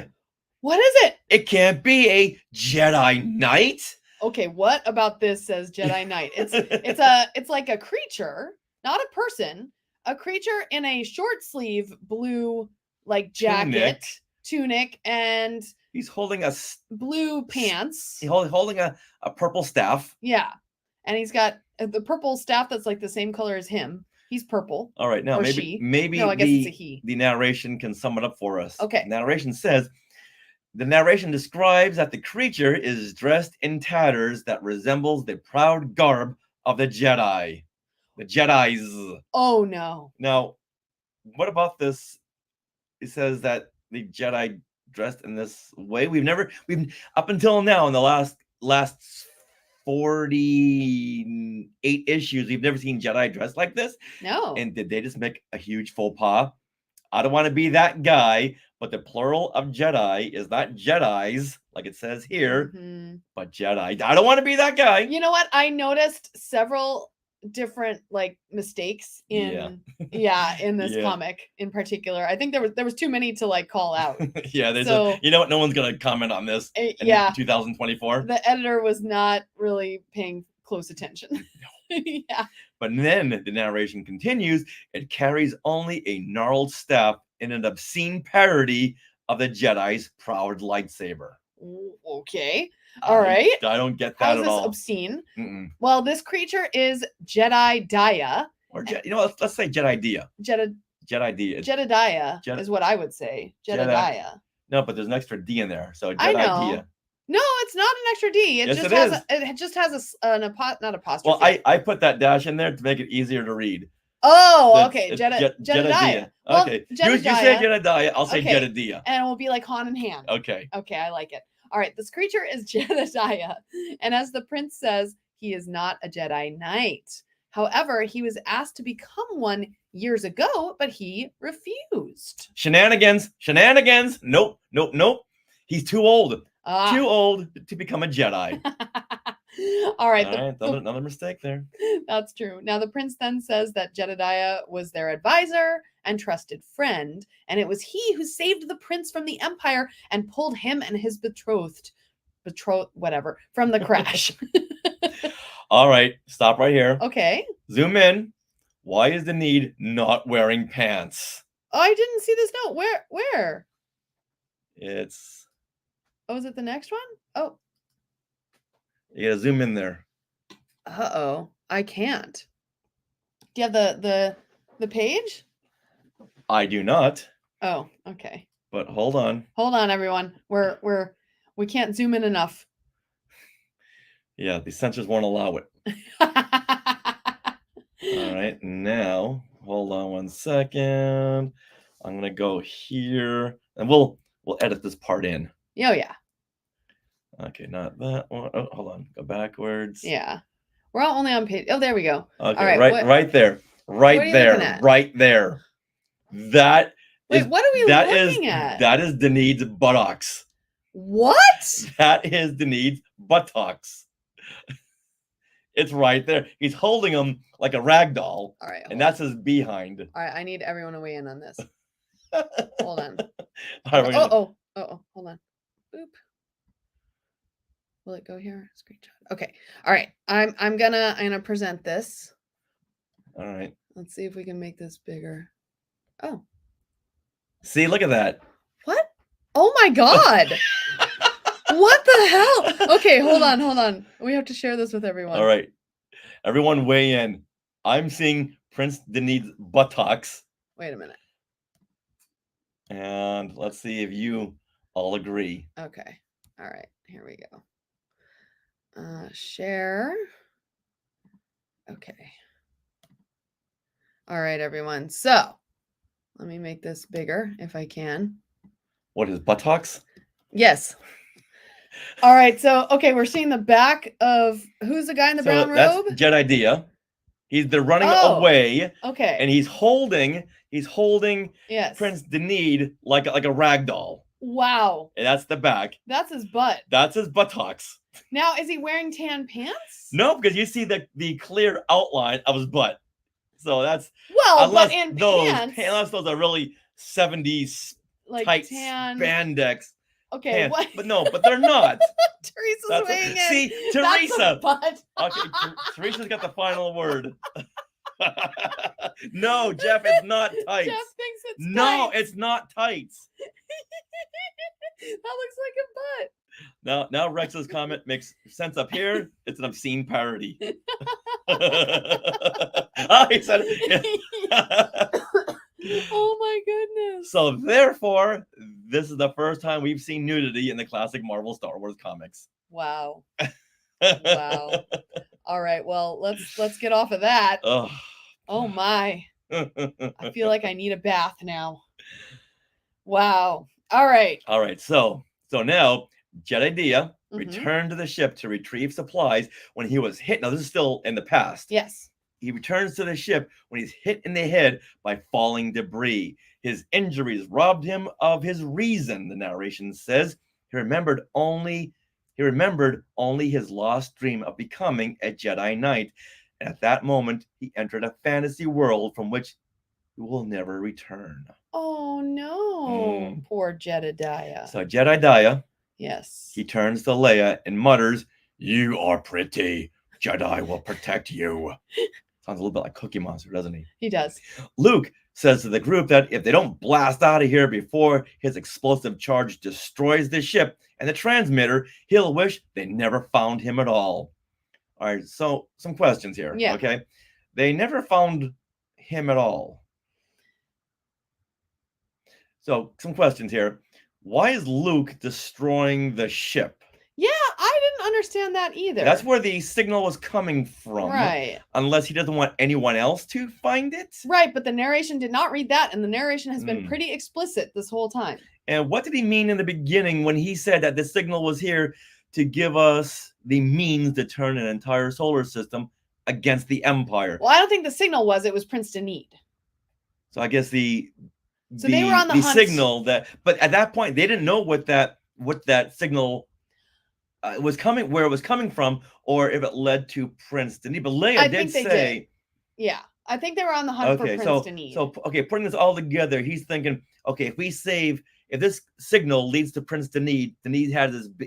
What is it? It can't be a Jedi Knight." Okay, what about this says Jedi Knight? It's like a creature, not a person, a creature in a short sleeve blue like jacket, tunic, and He's holding a blue pants. he's holding a purple staff. Yeah. And he's got the purple staff that's like the same color as him. He's purple. All right, now Or maybe she. maybe No, I guess it's a he. the narration can sum it up for us. Okay. Narration says the narration describes that the creature is dressed in tatters that resembles the proud garb of the Jedi. The Jedis. Oh no. Now, what about this? It says that the Jedi dressed in this way. We've up until now in the last 48 issues, we've never seen Jedi dressed like this. No. And did they just make a huge faux pas? I don't want to be that guy, but the plural of Jedi is not Jedis, like it says here, Mhm. but Jedi. I don't want to be that guy. You know what? I noticed several different like mistakes in in this Yeah. comic in particular. I think there was too many to like call out. Yeah, So- you know what? No one's gonna comment on this in Yeah. 2024. The editor was not really paying close attention. Yeah. But then the narration continues. It carries only a gnarled staff in an obscene parody of the Jedi's proud lightsaber. Okay. All right. I don't get that How's at this all. obscene? Mm-mm. Well, this creature is Jedediah. Or let's say Jedediah. Jedediah Jedi- is what I would say. Jedi- Jedediah. No, but there's an extra D in there, so I know. Jedediah. No, it's not an extra D. It Yes, just it has is. it just has not apostrophe. Well, I put that dash in there to make it easier to read. Oh, That's- okay. it's Jedediah. Well, Okay, you say Jedediah, I'll say Okay. Jedediah. And it will be like hand in hand. Okay. Okay, I like it. All right, this creature is Jedediah. And as the prince says, he is not a Jedi Knight. However, he was asked to become one years ago, but he refused. Shenanigans. Nope. He's too old. Ah. Too old to become a Jedi. All right, All right, another mistake there. that's true. Now, the prince then says that Jedediah was their advisor and trusted friend, and it was he who saved the prince from the Empire and pulled him and his betrothed, whatever, from the crash. All right, stop right here. Okay. Zoom in. Why is the need not wearing pants? Oh, I didn't see this note. Where? It's Oh, is it the next one? Oh, you gotta zoom in there. uh-oh. I can't. Do you have the page? I do not, Oh, okay. but hold on. Hold on, everyone. We can't zoom in enough. Yeah, the censors won't allow it. All right, now hold on 1 second. I'm gonna go here, and we'll edit this part in. Oh, yeah. Okay, not that one. Oh, hold on, go backwards. Yeah. We're all only on page. Oh, there we go. Okay, right, right there, what are you looking at? right there. That Wait, is what are we that looking is at? that is Denid's buttocks. What? That is Denid's buttocks. It's right there. He's holding them like a rag doll, All right. and that's his behind. All right. I need everyone to weigh in on this. Hold on. All right, we're gonna- Oh, hold on. Boop. Will it go here? Screenshot. Okay. All right. I'm gonna present this. all right. Let's see if we can make this bigger. Oh, See, look at that. what? Oh my God. What the hell? Okay, hold on. We have to share this with everyone. All right, everyone, weigh in. I'm seeing Prince Denid's buttocks, Wait a minute. and let's see if you all agree. Okay. All right. Here we go. Share. Okay. All right, everyone. So let me make this bigger if I can. What is buttocks? Yes. All right. So, okay, we're seeing the back of who's the guy in the brown that's robe? Jedediah. They're running Oh. away, Okay. and he's holding yes. Prince Denid like a rag doll, Wow. and that's the back. That's his butt. That's his buttocks. Now, is he wearing tan pants? No, because you see the clear outline of his butt. So that's Well, unless but in those pants, unless those are really 70s like tight tan. spandex Okay. pants. What? But no, but they're not. Teresa's That's weighing in. see, That's a Teresa. butt. Okay, Teresa's got the final word. No, Jeff, it's not tights. Jeff thinks it's No, tights. it's not tights. That looks like a butt. Now Rex's comment makes sense up here. It's an obscene parody. Oh, he said it. Oh my goodness. So therefore, this is the first time we've seen nudity in the classic Marvel Star Wars comics. Wow. Wow. All right. Well, let's get off of that. Oh. Oh my. I feel like I need a bath now. Wow. All right. All right. So now Jedediah Mhm. returned to the ship to retrieve supplies when he was hit. Now this is still in the past. Yes. He returns to the ship when he's hit in the head by falling debris. His injuries robbed him of his reason, the narration says. He remembered only his lost dream of becoming a Jedi Knight. And at that moment, he entered a fantasy world from which he will never return. Oh no. Mm. Poor Jedediah. So Jedediah, Yes. he turns to Leia and mutters, "You are pretty, Jedi will protect you. Sounds a little bit like Cookie Monster, doesn't he? He does. Luke says to the group that if they don't blast out of here before his explosive charge destroys the ship and the transmitter, he'll wish they never found him at all. All right, so some questions here. Yeah. Okay. They never found him at all. So some questions here. Why is Luke destroying the ship? Yeah, I didn't understand that either. That's where the signal was coming from. Right. Unless he doesn't want anyone else to find it. Right, but the narration did not read that, and the narration has been Mm. pretty explicit this whole time. And what did he mean in the beginning when he said that the signal was here to give us the means to turn an entire solar system against the Empire? Well, I don't think the signal was, it was Prince Denid. So I guess So they were on the hunt. signal that, but at that point they didn't know what that signal was coming, where it was coming from, or if it led to Prince Denid. But Leia I did think they say, did. Yeah, I think they were on the hunt for okay, Prince Denid. so okay, putting this all together, he's thinking, okay, if this signal leads to Prince Denid, Denid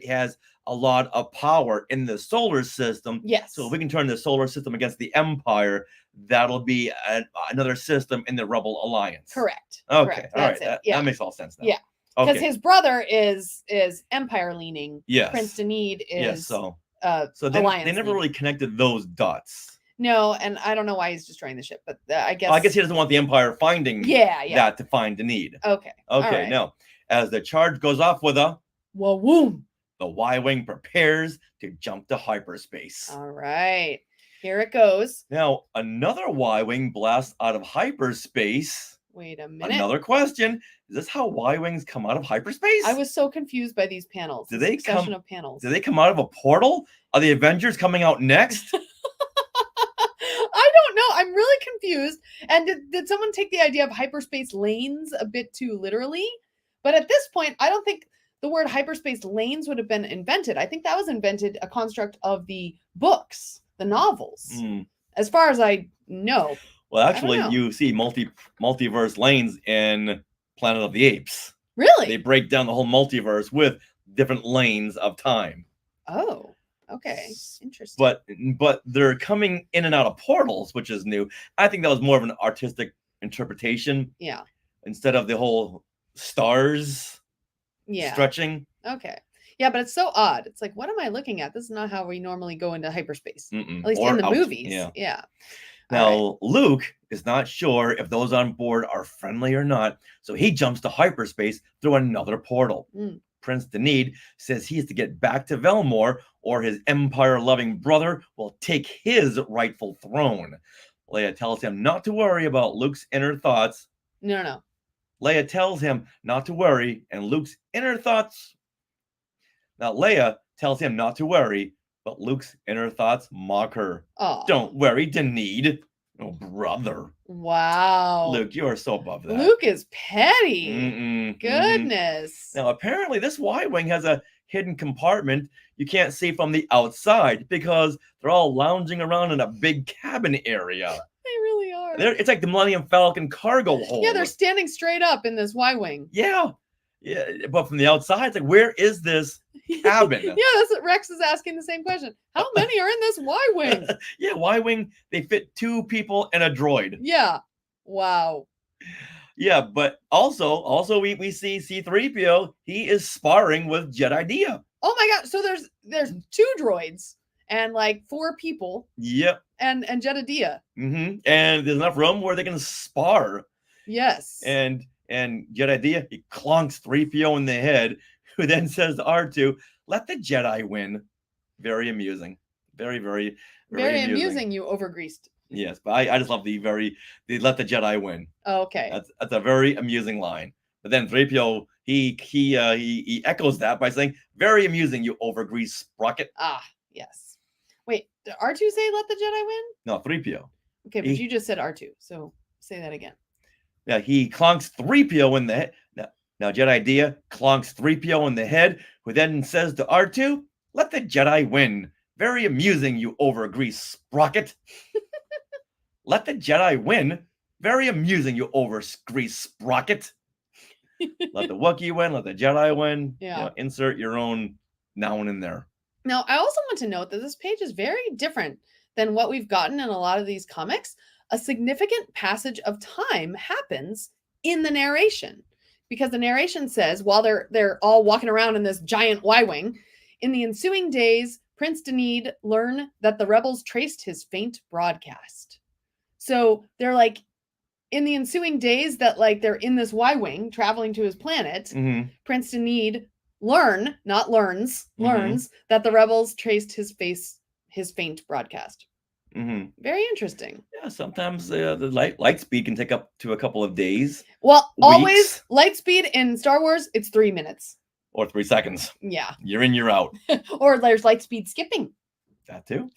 has a lot of power in the solar system. Yes. So if we can turn the solar system against the Empire, that'll be another system in the Rebel Alliance. Correct. Okay, Correct. all right, That's it. that, Yeah. that makes all sense now. Yeah. Because Okay. his brother is Empire leaning. Yes. Prince Denid Yes. is So they Alliance never leaning. really connected those dots. No, and I don't know why he's destroying the ship, but I guess. I guess he doesn't want the Empire finding Yeah. that to find the need. Okay. all Okay. right. Now, as the charge goes off with Well, woom. the Y-wing prepares to jump to hyperspace. All right. Here it goes. Now, another Y-wing blasts out of hyperspace. Wait a minute. Another question: is this how Y-wings come out of hyperspace? I was so confused by these panels. Do this they succession come- of panels? Do they come out of a portal? Are the Avengers coming out next? I don't know. I'm really confused. And did someone take the idea of hyperspace lanes a bit too literally? But at this point, I don't think the word hyperspace lanes would have been invented. I think that was invented a construct of the books, the novels, Hmm. as far as I know. Well, don't actually, know. you see multiverse lanes in Planet of the Apes. Really? They break down the whole multiverse with different lanes of time. Oh, okay. Interesting. But they're coming in and out of portals, which is new. I think that was more of an artistic interpretation yeah. instead of the whole stars Yeah. stretching. Okay. Yeah, but it's so odd. It's like, what am I looking at? This is not how we normally go into hyperspace. Mm-mm. At least Or in the out. movies. Yeah. Yeah. Now, All right. Luke is not sure if those on board are friendly or not, so he jumps to hyperspace through another portal. Mm. Prince Denid says he has to get back to Velmor, or his empire-loving brother will take his rightful throne. Leia tells him not to worry about Luke's inner thoughts. No. Leia tells him not to worry, and Luke's inner thoughts. Now, Leia tells him not to worry, but Luke's inner thoughts mock her. Oh. Don't worry, Denid. Oh, brother. Wow. Luke, you are so above that. Luke is petty. Mm-mm, mhm. Goodness. Now, apparently, this Y-wing has a hidden compartment you can't see from the outside because they're all lounging around in a big cabin area. They really are. It's like the Millennium Falcon cargo hold. Yeah, they're standing straight up in this Y-wing. Yeah, but from the outside, it's like, where is this cabin? Yeah, that's what Rex is asking the same question. How many are in this Y-wing? Yeah, Y-wing, they fit 2 people and a droid. Yeah. Wow. Yeah, but also we see C-3PO. He is sparring with Jedediah. Oh my god. So there's 2 droids and like 4 people Yep. and Jedediah. And there's enough room where they can spar. Yes. And Jedediah, he clonks 3PO in the head, who then says to R2, "Let the Jedi win." Very amusing. Very, very, very amusing, you overgreased. Yes, but I just love they let the Jedi win. Oh, okay. That's a very amusing line. But then 3PO, he echoes that by saying, "Very amusing, you overgreased sprocket." Ah, yes. Wait, did R2 say let the Jedi win? No, 3PO. Okay, but He- you just said R2, so say that again. Yeah, he clonks 3PO in the head. Now Jedediah clonks 3PO in the head, who then says to R2, "Let the Jedi win. Very amusing, you overgreased sprocket." Let the Jedi win. Very amusing, you overgreased sprocket. Let the Wookiee win. Let the Jedi win. Yeah. Insert your own noun in there. Now, I also want to note that this page is very different than what we've gotten in a lot of these comics. A significant passage of time happens in the narration because the narration says while they're all walking around in this giant Y-wing, in the ensuing days, Prince Denid learned that the rebels traced his faint broadcast. So they're like in the ensuing days that like they're in this Y-wing traveling to his planet, Mhm. Prince Denid learns that the rebels traced his faint broadcast. Mhm. Very interesting. Yeah, sometimes the light speed can take up to a couple of days Well, always Weeks. light speed in Star Wars, it's 3 minutes. or 3 seconds. Yeah. You're in, you're out. Or there's light speed skipping. That too.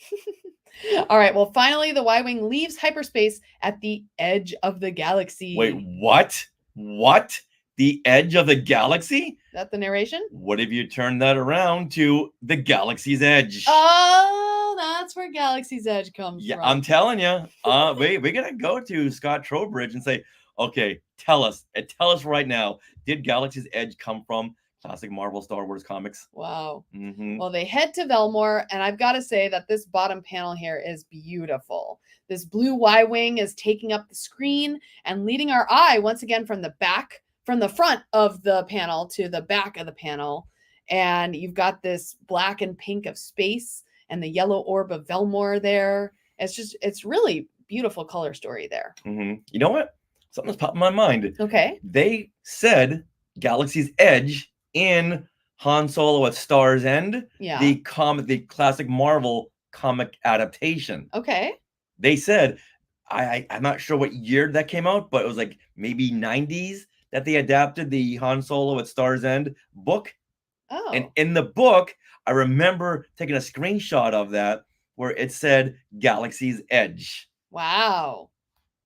All right. Well, finally, the Y-wing leaves hyperspace at the edge of the galaxy. Wait, what? What? The edge of the galaxy? Is that the narration? What if you turn that around to the galaxy's edge? Oh, that's where Galaxy's Edge comes Yeah, from. I'm telling you. We're gonna go to Scott Trowbridge and say, okay, tell us right now, did Galaxy's Edge come from classic Marvel Star Wars comics? Wow. Mm-hmm. Well, they head to Velmore, and I've got to say that this bottom panel here is beautiful. This blue Y-wing is taking up the screen and leading our eye once again from the front of the panel to the back of the panel. And you've got this black and pink of space and the yellow orb of Velmore there. It's really beautiful color story there. Mm-hmm. You know what? Something's popped in my mind. Okay. They said Galaxy's Edge in Han Solo at Star's End, Yeah. the classic Marvel comic adaptation. Okay. They said, I'm not sure what year that came out, but it was like maybe 90s that they adapted the Han Solo at Star's End book. Oh. And in the book, I remember taking a screenshot of that where it said Galaxy's Edge. Wow.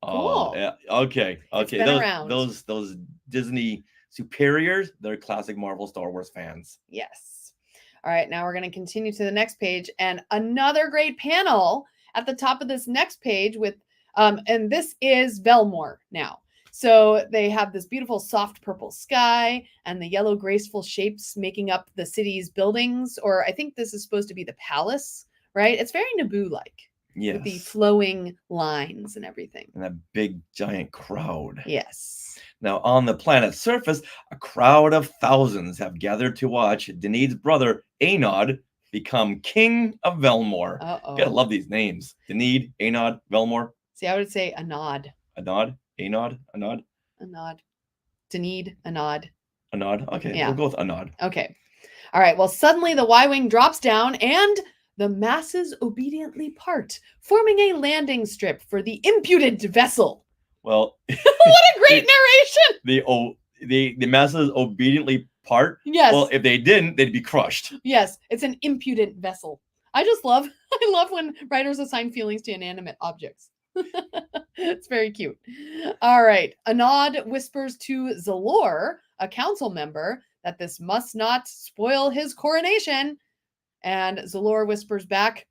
Oh, Cool. yeah. Okay. Okay. been around. Those Disney superiors, they're classic Marvel Star Wars fans. Yes. All right, now we're going to continue to the next page and another great panel at the top of this next page with and this is Velmore now. So they have this beautiful soft purple sky and the yellow graceful shapes making up the city's buildings, or I think this is supposed to be the palace, right? It's very Naboo-like Yes. with the flowing lines and everything. And that big giant crowd. Yes. Now, on the planet's surface, a crowd of thousands have gathered to watch Denid's brother, Anod, become king of Velmore. Uh-oh. Gotta love these names. Denid, Anod, Velmore, See, I would say a nod. Anod, Anod, Anod, A nod. Denid, a nod. Anod. Okay, Yeah. we'll go with Anod. Okay. All right. Well, suddenly the Y-wing drops down and the masses obediently part, forming a landing strip for the impudent vessel. Well, What a great narration! the masses obediently part. Yes. Well, if they didn't, they'd be crushed. Yes. It's an impudent vessel. I love when writers assign feelings to inanimate objects. It's very cute. All right. Anod whispers to Zalor, a council member, that this must not spoil his coronation. And Zalor whispers back,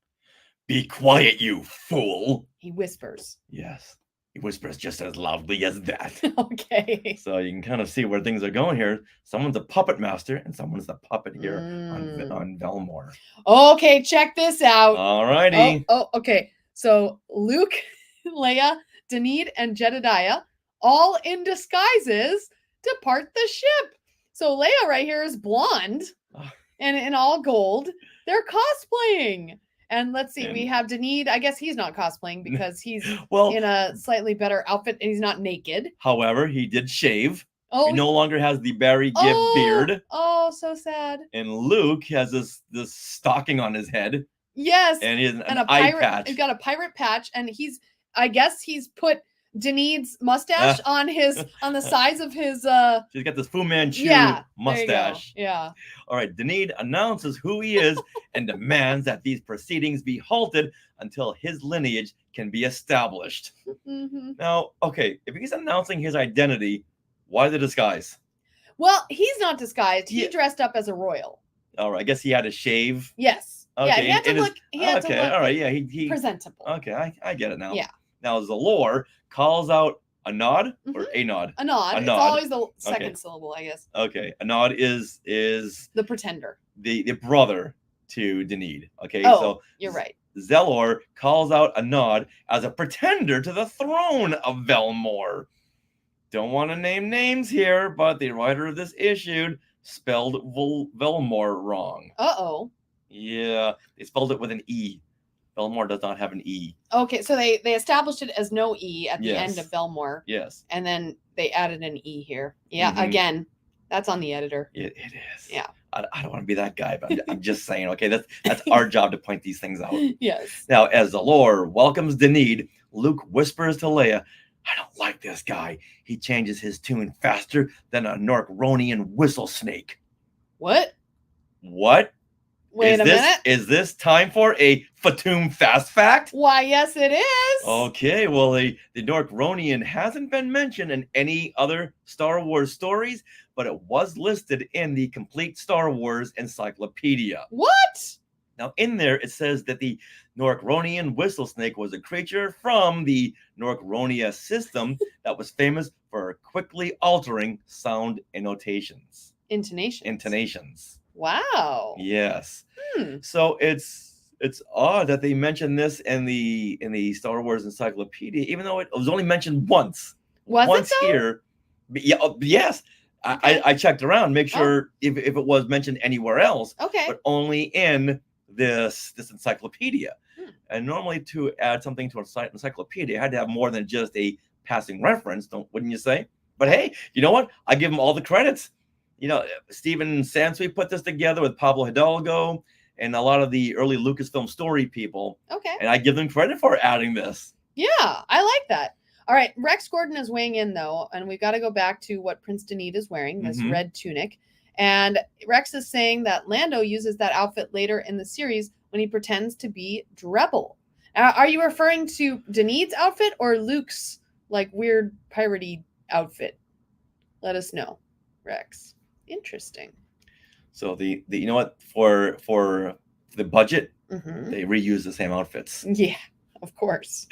Be quiet, you fool. he whispers. Yes, he whispers just as loudly as that. Okay. So you can kind of see where things are going here. Someone's a puppet master and someone's the puppet here on Velmore. Okay, check this out. All righty. Okay. So Luke, Leia, Denid, and Jedediah all in disguises to part the ship. So Leia right here is blonde Ah. and in all gold. They're cosplaying. And let's see, we And- have Denid. I guess he's not cosplaying because he's Well, in a slightly better outfit and he's not naked. however, he did shave. Oh, He no longer has the Barry Gibb beard. Oh, so sad. And Luke has this stocking on his head. Yes. And he has an And a eye pirate. patch. He's got a pirate patch, and I guess he's put Denid's mustache on the sides of his She's got this Fu Manchu there you go. mustache. Yeah. All right, Denid announces who he is and demands that these proceedings be halted until his lineage can be established. Hmm. Now, okay, if he's announcing his identity, why the disguise? Well, he's not disguised. He Yeah. dressed up as a royal. All right, I guess he had to shave. Yes. Yeah, Okay, he had to it is- look. He had to okay, look all right, yeah, he presentable. okay, I get it now. Yeah. Now Zalor calls out a nod or Mhm. a nod. A nod. A It's nod. always the second Okay. syllable, I guess. Okay, a nod is The pretender. the brother to Denede. Okay, Oh, so you're right. Zelor calls out Anod as a pretender to the throne of Velmor. Don't want to name names here, but the writer of this issue spelled Velmor wrong. Uh-oh. Yeah, they spelled it with an E. Velmor does not have an E. Okay, so they established it as no E at the end Yes. of Velmor, Yes, and then they added an E here. Yeah, Mhm. again, that's on the editor. it is. Yeah. I don't want to be that guy, but I'm just saying, okay, that's our job to point these things out. Yes. Now, as Zelor welcomes Denede, Luke whispers to Leia, I don't like this guy. He changes his tune faster than a Norkronian whistle snake. What? What? Wait a minute. Is this time for a Fatum fast fact? Why, yes, it is. Okay, well, the Norkronian hasn't been mentioned in any other Star Wars stories, but it was listed in the Complete Star Wars Encyclopedia. What? Now, in there, it says that the Norkronian whistle snake was a creature from the Norkronia system that was famous for quickly altering sound intonations. Intonations. Wow. Yes. Hmm. So it's odd that they mentioned this in the Star Wars Encyclopedia, even though it was only mentioned once. Was once it though? here. But yeah, yes. Okay. I checked around, make sure if it was mentioned anywhere else, Okay. but only in this encyclopedia. Hmm. And normally to add something to an encyclopedia, it had to have more than just a passing reference, wouldn't you say? But hey, you know what? I give them all the credits. You know, Steven Sansweet put this together with Pablo Hidalgo and a lot of the early Lucasfilm story people, Okay. and I give them credit for adding this. Yeah, I like that. All right, Rex Gordon is weighing in though, and we've got to go back to what Prince Denede is wearing, this Mhm. red tunic. And Rex is saying that Lando uses that outfit later in the series when he pretends to be Drebel. Are you referring to Denede's outfit or Luke's like weird piratey outfit? Let us know, Rex. Interesting. So the you know what, for the budget, Mhm. they reuse the same outfits. Yeah, of course.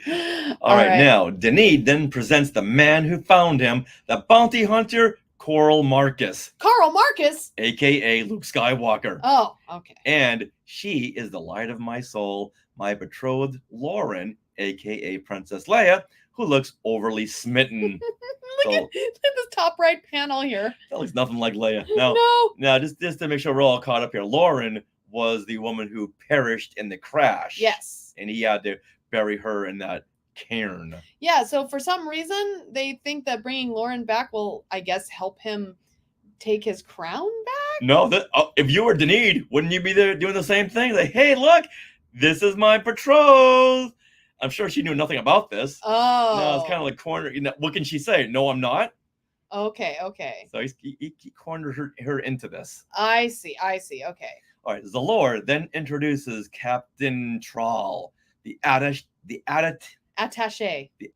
All right, now Denede then presents the man who found him, the bounty hunter Coral Marcus, Carl Marcus. aka Luke Skywalker. Oh, okay. And she is the light of my soul, my betrothed Lauren, aka Princess Leia, who looks overly smitten. Look at this top right panel here. That looks nothing like Leia. No, No. now just to make sure we're all caught up here, Lauren was the woman who perished in the crash. Yes. And he had to bury her in that cairn. Yeah. So for some reason, they think that bringing Lauren back will, I guess, help him take his crown back. No, if you were Denede, wouldn't you be there doing the same thing? Like, hey, look, this is my betrothed. I'm sure she knew nothing about this. Oh. No, it's kind of like corner. You know, what can she say? No, I'm not. Okay. Okay. So he cornered her into this. I see. Okay. All right, Zalor then introduces Captain Trawl, the Attaché.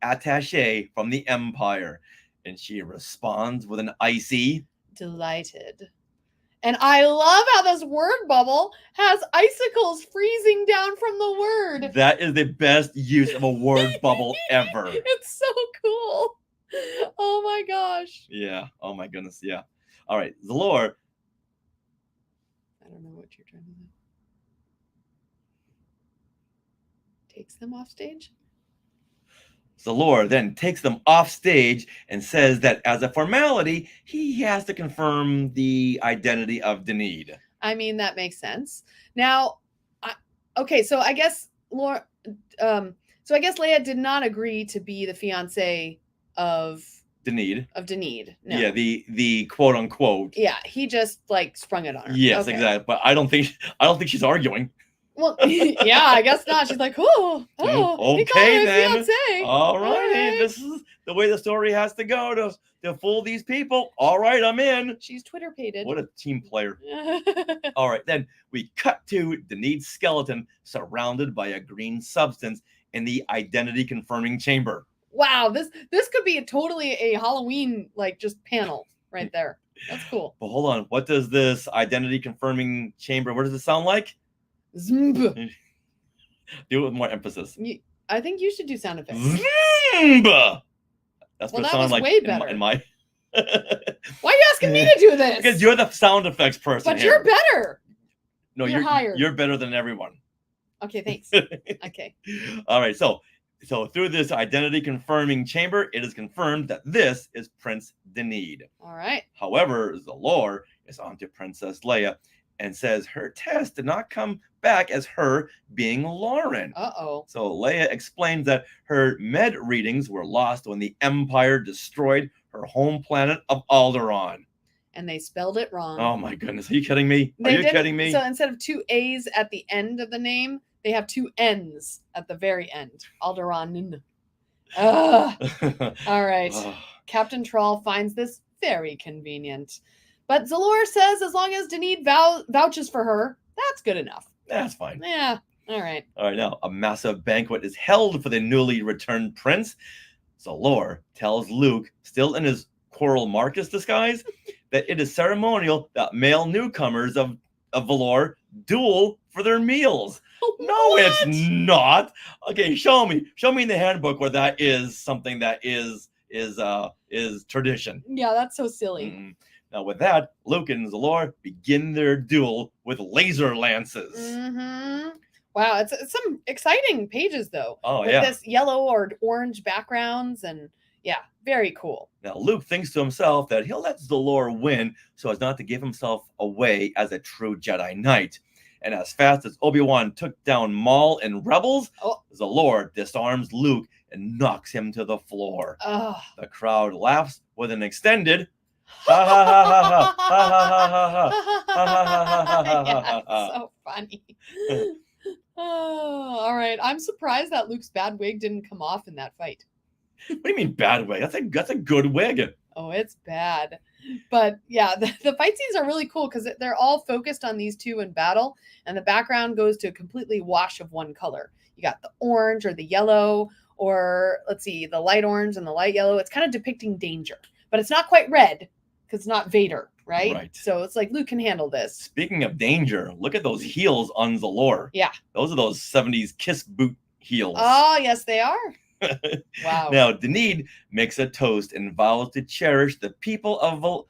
attaché from the Empire, and she responds with an icy. Delighted. And I love how this word bubble has icicles freezing down from the word. That is the best use of a word bubble ever. It's so cool. Oh my gosh. Yeah. Oh my goodness. Yeah. All right, Zalor. I don't know what you're trying to do. Takes them off stage. Zalor then takes them off stage and says that as a formality, he has to confirm the identity of Denede. I mean, that makes sense. Now, okay, so I guess Laura, Leia did not agree to be the fiance of Denede. Denede. No. Yeah, the quote unquote. Yeah, he just like sprung it on her. Yes, Okay. exactly. But I don't think she's arguing. Well, yeah, I guess not. She's like, oh, he called Okay her then. fiance. All righty, right. this is the way the story has to go to fool these people. All right, I'm in. She's Twitter pated. What a team player. All right, then we cut to Denede's skeleton surrounded by a green substance in the identity confirming chamber. Wow, this could be totally a Halloween like just panel right there. That's cool. But hold on, what does this identity confirming chamber, what does it sound like? Zmb. Do it with more emphasis. I think you should do sound effects. Zmb! That's Well, what it that sounds was like way in better. my Why are you asking me to do this? because you're the sound effects person But here. you're better. No, You're hired. You're better than everyone. Okay, thanks. Okay. All right. So through this identity confirming chamber, it is confirmed that this is Prince Denid. All right. However, Zalor is onto Princess Leia and says her test did not come back as her being Lauren. Uh-oh. So Leia explains that her med readings were lost when the Empire destroyed her home planet of Alderaan. And they spelled it wrong. Oh my goodness. Are you kidding me? Are They you didn't- kidding me? So instead of 2 A's at the end of the name, they have 2 N's at the very end. Alderaan. Ugh. All right. Ugh. Captain Troll finds this very convenient. But Zalor says as long as Denid vouches for her, that's good enough. That's fine. Yeah. All right. All right, now a massive banquet is held for the newly returned prince. Zalor tells Luke, still in his Coral Marcus disguise, that it is ceremonial that male newcomers of Valor duel for their meals. No, What? it's not. Okay, show me in the handbook where that is something that is tradition. Yeah, that's so silly. Mm-mm. Now, with that, Luke and Zalor begin their duel with laser lances. Mm-hmm. Wow, it's some exciting pages though. Oh, with yeah. this yellow or orange backgrounds, and yeah, very cool. Now, Luke thinks to himself that he'll let Zalor win so as not to give himself away as a true Jedi Knight. And as fast as Obi-Wan took down Maul and Rebels, Oh. Zalor disarms Luke and knocks him to the floor. Oh. The crowd laughs with an extended ha ha ha ha ha ha ha ha ha. Yeah, it's so funny. Oh, all right. I'm surprised that Luke's bad wig didn't come off in that fight. What do you mean bad wig? That's a good wig. Oh, it's bad. But yeah, the fight scenes are really cool because they're all focused on these two in battle, and the background goes to a completely wash of one color. You got the orange or the yellow, or let's see, the light orange and the light yellow. It's kind of depicting danger, but it's not quite red because it's not Vader, right? Right. So it's like Luke can handle this. Speaking of danger, look at those heels on Zalor. Yeah. Those are those 70s kiss boot heels. Oh, yes, they are. Wow. Now, Denid makes a toast and vows to cherish the people of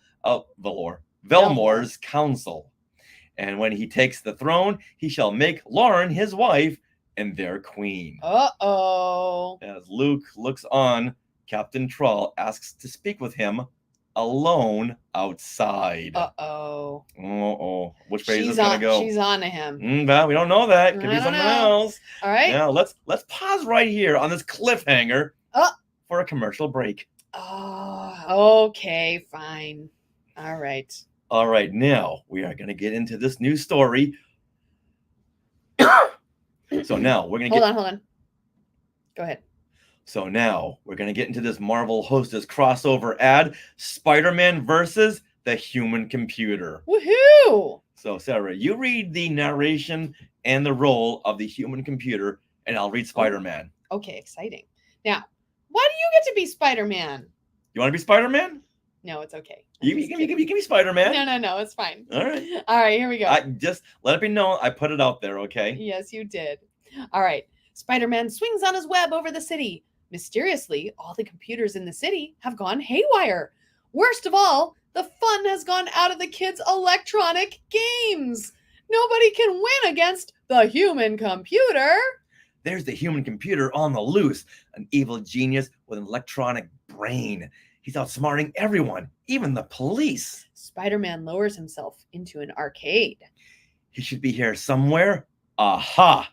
Velmor's council. And when he takes the throne, he shall make Lauren his wife and their queen. Uh-oh. As Luke looks on, Captain Troll asks to speak with him alone outside. Uh-oh. Uh-oh. Which way is this going to go? She's on to him. Well, we don't know that. Could I be don't something know. else. All right. Now, let's pause right here on this cliffhanger Oh. for a commercial break. Oh, okay, fine. All right. All right, now we are going to get into this new story. So now we're going to Hold on. Go ahead. So now we're going to get into this Marvel Hostess crossover ad, Spider-Man versus the human computer. Woohoo! So Sarah, you read the narration and the role of the human computer, and I'll read Spider-Man. Okay, exciting. Now, why do you get to be Spider-Man? You want to be Spider-Man? No, it's okay. You can be Spider-Man. No, it's fine. All right. All right, here we go. Just let it be known I put it out there, okay? Yes, you did. All right. Spider-Man swings on his web over the city. Mysteriously, all the computers in the city have gone haywire. Worst of all, the fun has gone out of the kids' electronic games. Nobody can win against the human computer. There's the human computer on the loose, an evil genius with an electronic brain. He's outsmarting everyone, even the police. Spider-Man lowers himself into an arcade. He should be here somewhere. Aha!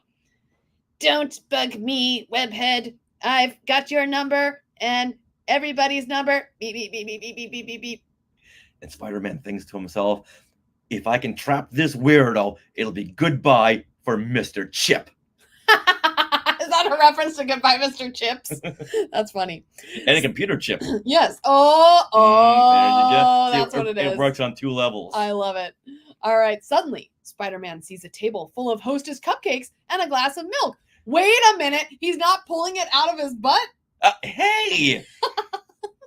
Don't bug me, webhead. I've got your number and everybody's number. Beep, beep, beep, beep, beep, beep, beep, beep, beep. And Spider-Man thinks to himself, if I can trap this weirdo, it'll be goodbye for Mr. Chip. Is that a reference to Goodbye, Mr. Chips? That's funny. And a computer chip. Yes. There you go. See, That's what it is. It works on two levels. I love it. All right. Suddenly, Spider-Man sees a table full of Hostess cupcakes and a glass of milk. Wait a minute. He's not pulling it out of his butt? Hey!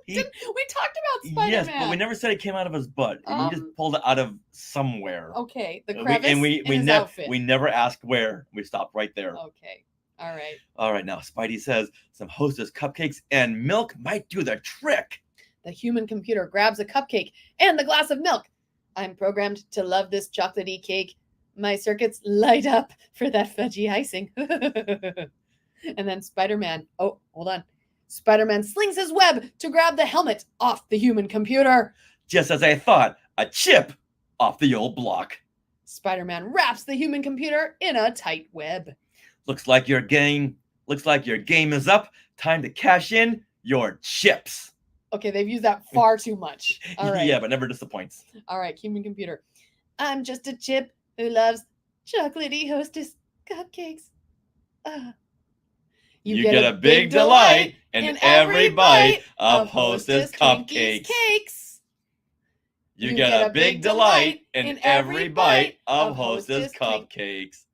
We talked about Spider-Man. Yes, but we never said it came out of his butt. He just pulled it out of somewhere. Okay. The We- crevice and we in his never outfit. we never asked where. We stopped right there. Okay. All right. All right, now Spidey says some Hostess cupcakes and milk might do the trick. The human computer grabs a cupcake and the glass of milk. I'm programmed to love this chocolatey cake. My circuits light up for that fudgy icing. And then Spider-Man. Oh, hold on. Spider-Man slings his web to grab the helmet off the human computer. Just as I thought, a chip off the old block. Spider-Man wraps the human computer in a tight web. Looks like your game is up. Time to cash in your chips. Okay, they've used that far too much. All right. Yeah, but never disappoints. All right, human computer. I'm just a chip who loves chocolatey Hostess cupcakes. You get a big delight in every bite of Hostess cupcakes. Cakes. You get a big delight in every bite of Hostess cupcakes.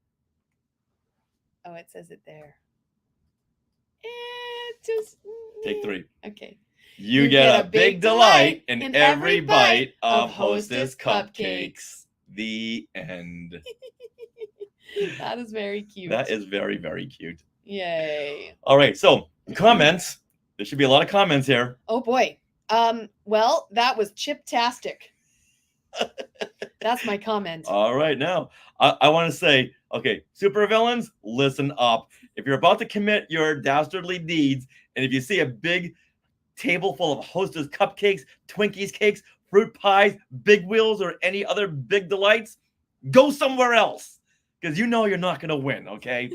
Oh, it says it there. Just Take 3. Okay. You get a big delight in every bite of Hostess cupcakes. The end. That is very cute. That is very, very cute. Yay. All right, so comments. There should be a lot of comments here. Oh boy. Well, that was chip-tastic. That's my comment. All right, now I want to say, okay, supervillains, listen up. If you're about to commit your dastardly deeds, and if you see a big table full of Hostess cupcakes, Twinkies cakes, fruit pies, big wheels, or any other big delights, go somewhere else, because you know you're not going to win. Okay,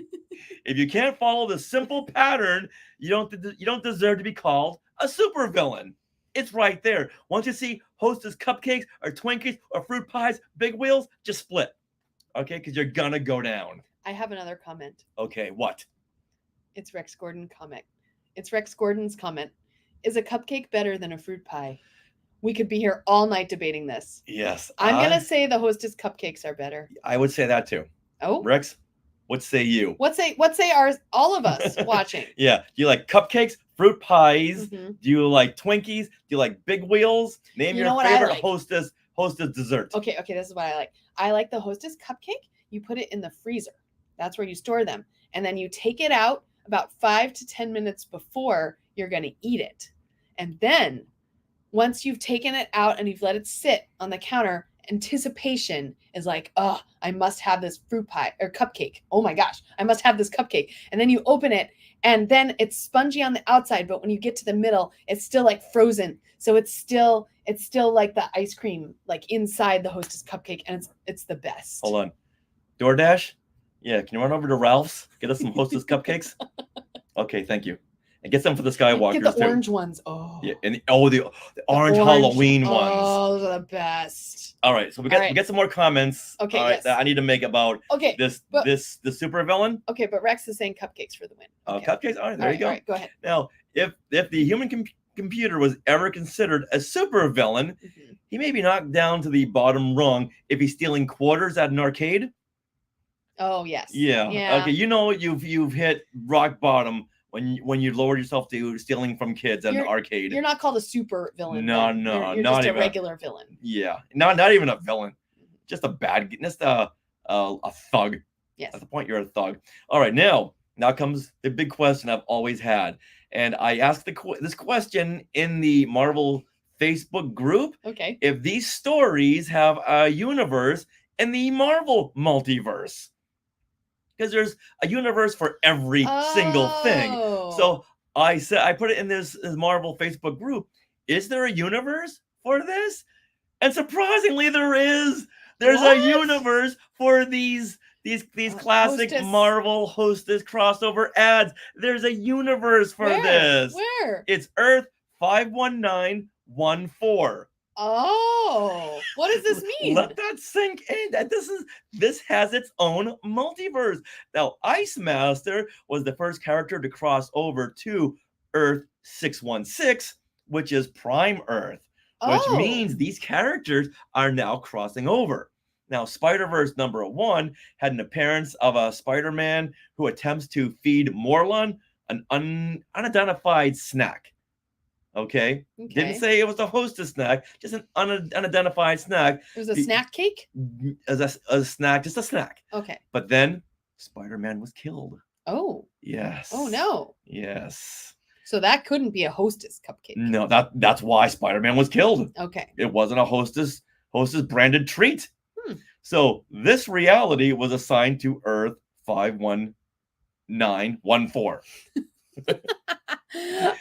if you can't follow the simple pattern, you don't deserve to be called a supervillain. It's right there. Once you see Hostess cupcakes or Twinkies or fruit pies, big wheels, just split. Okay, because you're gonna go down. I have another comment. Okay, what? It's Rex Gordon comment. It's Rex Gordon's comment. Is a cupcake better than a fruit pie? We could be here all night debating this. Yes. I'm gonna say the Hostess cupcakes are better. I would say that too. Oh, Rex, what say you? what say all of us watching? Yeah. Do you like cupcakes, fruit pies? Mhm. Do you like Twinkies? Do you like big wheels? Name You your know what I favorite like? Hostess dessert. Okay, this is what I like. I like the Hostess cupcake. You put it in the freezer. That's where you store them. And then you take it out about 5 to 10 minutes before you're going to eat it. And then once you've taken it out and you've let it sit on the counter, anticipation is like, oh, I must have this fruit pie or cupcake. Oh my gosh, I must have this cupcake. And then you open it and then it's spongy on the outside, but when you get to the middle, it's still like frozen. So it's still like the ice cream like inside the Hostess cupcake, and it's the best. Hold on. DoorDash? Yeah, can you run over to Ralph's? Get us some Hostess cupcakes? Okay, thank you. And get some for the Skywalkers Get the too. orange ones. Oh. Yeah, and the orange Halloween ones. Oh, those are the best. All right, so we All right. get some more comments. Okay, all right, yes. that I need to make about Okay. the super villain. Okay, but Rex is saying cupcakes for the win. Okay. Cupcakes. All right, there you go. All right, go ahead. Now, if the human computer was ever considered a super villain, Mhm. he may be knocked down to the bottom rung if he's stealing quarters at an arcade. Oh yes. Yeah. Yeah. Okay. You know you've hit rock bottom when you lower yourself to stealing from kids at an arcade. You're not called a super villain. No, then. no, you're not just even a regular villain. Yeah. Not even a villain. Just a bad. Just a thug. Yes. At the point you're a thug. All right. Now comes the big question I've always had, and I asked this question in the Marvel Facebook group. Okay. If these stories have a universe in the Marvel multiverse, because there's a universe for every single thing. Oh. So I put it in this Marvel Facebook group. Is there a universe for this? And surprisingly, there is. There's What? a universe for these classic Hostess. Marvel Hostess crossover ads. There's a universe for Where? this. Where? It's Earth 51914. Oh, what does this mean? Let that sink in. That this has its own multiverse. Now, Ice Master was the first character to cross over to Earth 616, which is Prime Earth, which Oh. means these characters are now crossing over. Now, Spider-Verse #1 had an appearance of a Spider-Man who attempts to feed Morlun an unidentified snack. Okay? Didn't Okay. say it was a Hostess snack, just an unidentified snack. It was a snack cake. As a snack, just a snack. Okay. But then Spider-Man was killed. Oh. Yes. Oh no. Yes. So that couldn't be a Hostess cupcake. No, that's why Spider-Man was killed. Okay. It wasn't a Hostess branded treat. So this reality was assigned to Earth 51914.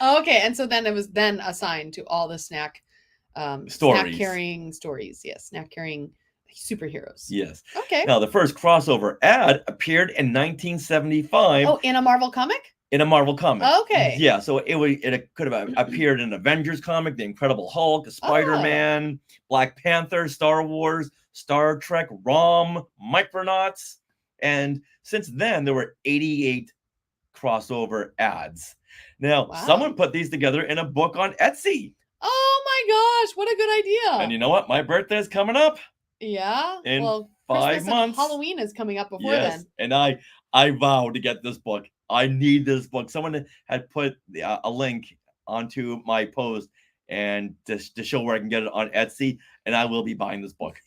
Okay, and so then it was then assigned to all the snack Stories. carrying stories. Yes, snack carrying superheroes. Yes. Okay. Now, the first crossover ad appeared in 1975 Oh, in a Marvel comic? in a Marvel comic. Okay. Yeah, so it could have appeared in an Avengers comic, The Incredible Hulk, Spider-Man, Black Panther, Star Wars, Star Trek, ROM, Micronauts, and since then there were 88 crossover ads. Now, Wow. someone put these together in a book on Etsy. Oh my gosh, what a good idea. And you know what? My birthday is coming up. Yeah. in well, 5 Christmas and months. Halloween is coming up before Yes, then. and I vow to get this book. I need this book. Someone had put a link onto my post and to show where I can get it on Etsy, and I will be buying this book.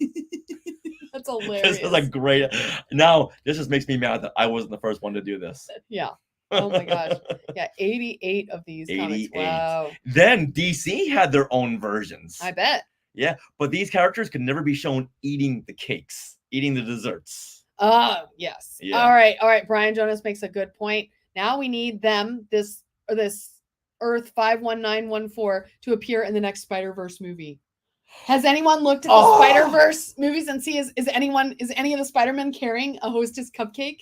That's hilarious. This is a great. Now this just makes me mad that I wasn't the first one to do this. Yeah. Oh my gosh. Yeah, 88 of these comics. 88. Wow. Then DC had their own versions. I bet. Yeah, but these characters could never be shown eating the cakes, eating the desserts. Oh, yes. Yeah. All right. Brian Jonas makes a good point. Now we need this Earth 51914 to appear in the next Spider-Verse movie. Has anyone looked at the Oh! Spider-Verse movies and see is any of the Spider-Men carrying a Hostess cupcake?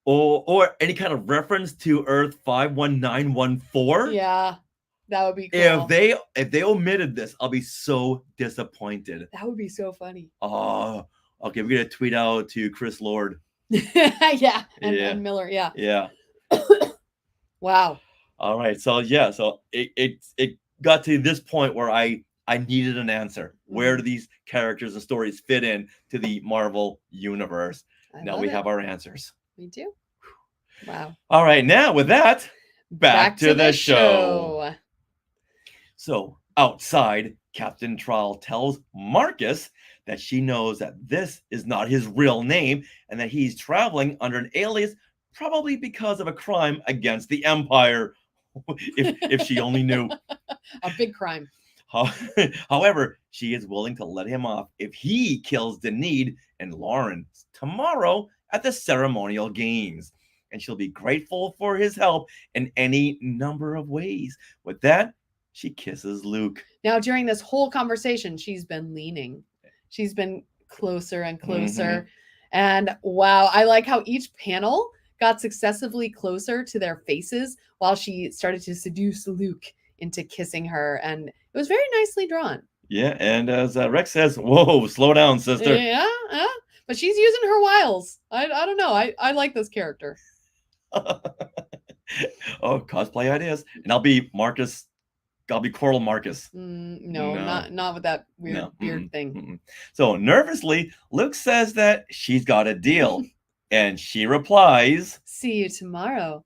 Or any kind of reference to Earth 51914. Yeah. That would be cool. If they omitted this, I'll be so disappointed. That would be so funny. Oh, okay. We're gonna tweet out to Chris Lord. Yeah. And, Yeah. and Miller. Yeah. Yeah. Wow. All right. So yeah. So it got to this point where I needed an answer. Where do these characters and stories fit in to the Marvel universe? I Now love we it. have our answers. We do. Wow. All right. Now with that, back to the show. So outside, Captain Trall tells Marcus that she knows that this is not his real name and that he's traveling under an alias, probably because of a crime against the Empire. if she only knew. A big crime. However, she is willing to let him off if he kills Denise and Lauren tomorrow at the ceremonial games. And she'll be grateful for his help in any number of ways. With that, she kisses Luke. Now, during this whole conversation, she's been leaning. She's been closer and closer. And wow, I like how each panel got successively closer to their faces while she started to seduce Luke into kissing her. And it was very nicely drawn. Yeah, and as Rex says, whoa, slow down, sister. Yeah, but she's using her wiles. I don't know. I like this character. Oh, cosplay ideas. And I'll be Marcus. I'll be Coral Marcus. No, No. not with that weird No, beard thing. Mm-mm. So nervously, Luke says that she's got a deal. And she replies, See you tomorrow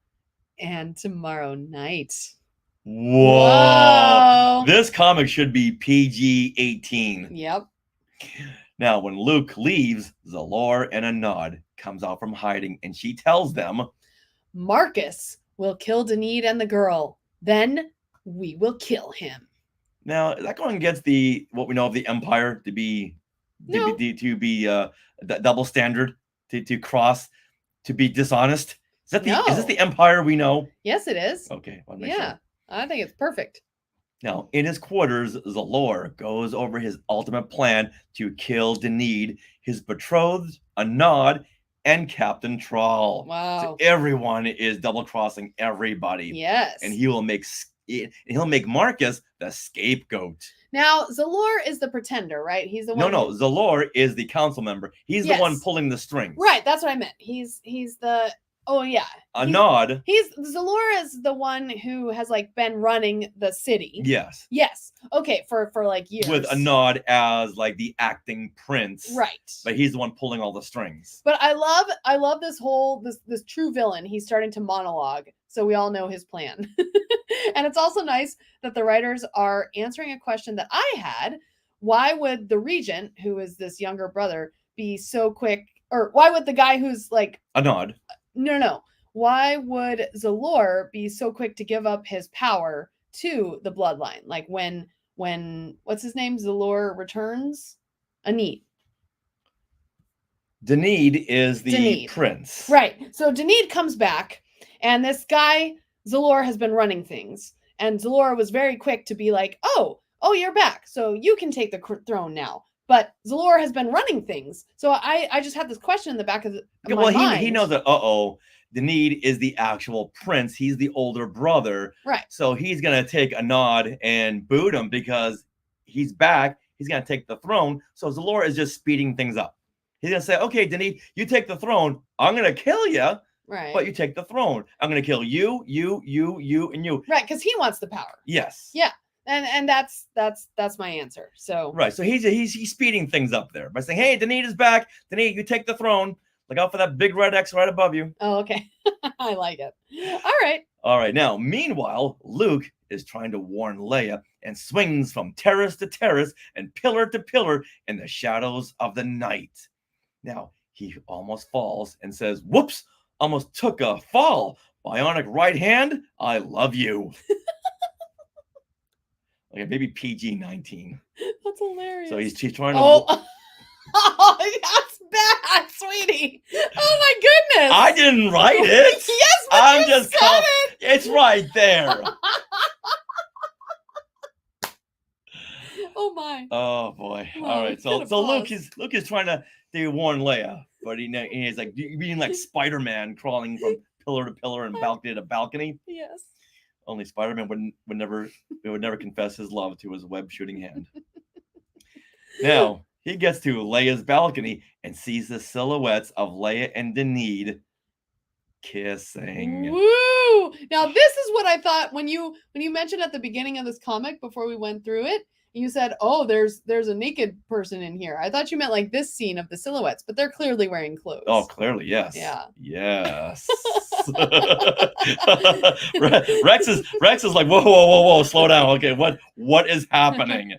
and tomorrow night. Whoa. This comic should be PG-18. Yep. Now, when Luke leaves, Zalor and Anod comes out from hiding, and she tells them, Marcus will kill Denise and the girl. Then we will kill him. now, is that going against what we know of the Empire to be No. double standard, to cross, to be dishonest? Is this No. the Empire we know? Yes, it is. Okay, wanna make Yeah, sure. I think it's perfect. Now, in his quarters, Zalor goes over his ultimate plan to kill Denise, his betrothed, Anod, and Captain Trall. Wow. So everyone is double crossing everybody, Yes. and he'll make Marcus the scapegoat. Now, Zalor is the pretender, right? He's the one. No, Zalor is the council member. He's the one Yes. pulling the strings. Right, that's what I meant. He's the. Oh yeah. Anod, Zalor is the one who has like been running the city. yes, Yes. Okay. For like years. with Anod as like the acting prince, Right. but he's the one pulling all the strings. But I love this whole this true villain. He's starting to monologue, so we all know his plan. And it's also nice that the writers are answering a question that I had. Why would the regent, who is this younger brother, be so quick? Or why would the guy who's like, Anod, no. Why would Zalor be so quick to give up his power to the bloodline? Like when what's his name? Zalor returns? Anit. Denid is the Denid. prince. Right. So Denid comes back, and this guy, Zalor, has been running things. And Zalor was very quick to be like, oh, you're back. So you can take the throne now. But Zalor has been running things. So I just had this question in the back of my mind. He knows that, Denid is the actual prince. He's the older brother. Right. So he's going to take a nod and boot him because he's back. He's going to take the throne. So Zalor is just speeding things up. He's going to say, okay, Denid, you take the throne. I'm going to kill you. Right. But you take the throne. I'm going to kill you, and you. Right, because he wants the power. Yes. Yeah. And that's my answer. So right. So he's speeding things up there by saying, hey, Denid is back. Denid, you take the throne. Look out for that big red X right above you. Oh, okay. I like it. All right. All right. Now, meanwhile, Luke is trying to warn Leia and swings from terrace to terrace and pillar to pillar in the shadows of the night. Now, he almost falls and says, whoops, almost took a fall. Bionic right hand, I love you. Okay, maybe PG-19. That's hilarious. So he's trying to... Oh, that's bad, sweetie. Oh, my goodness. I didn't write it. Yes, but I'm you just said it. It's right there. Oh, my. Oh, boy. Wow, All right. it's So gonna Luke is trying to warn Leia, but he's like being like Spider-Man crawling from pillar to pillar and balcony to balcony. Yes. Only Spider-Man would never confess his love to his web shooting hand. Now he gets to Leia's balcony and sees the silhouettes of Leia and Denid kissing. Woo! Now this is what I thought when you mentioned at the beginning of this comic before we went through it. You said, "Oh, there's a naked person in here." I thought you meant like this scene of the silhouettes, but they're clearly wearing clothes. Oh, clearly, yes. Yeah. Yes. Rex is like, whoa, slow down. Okay, what is happening?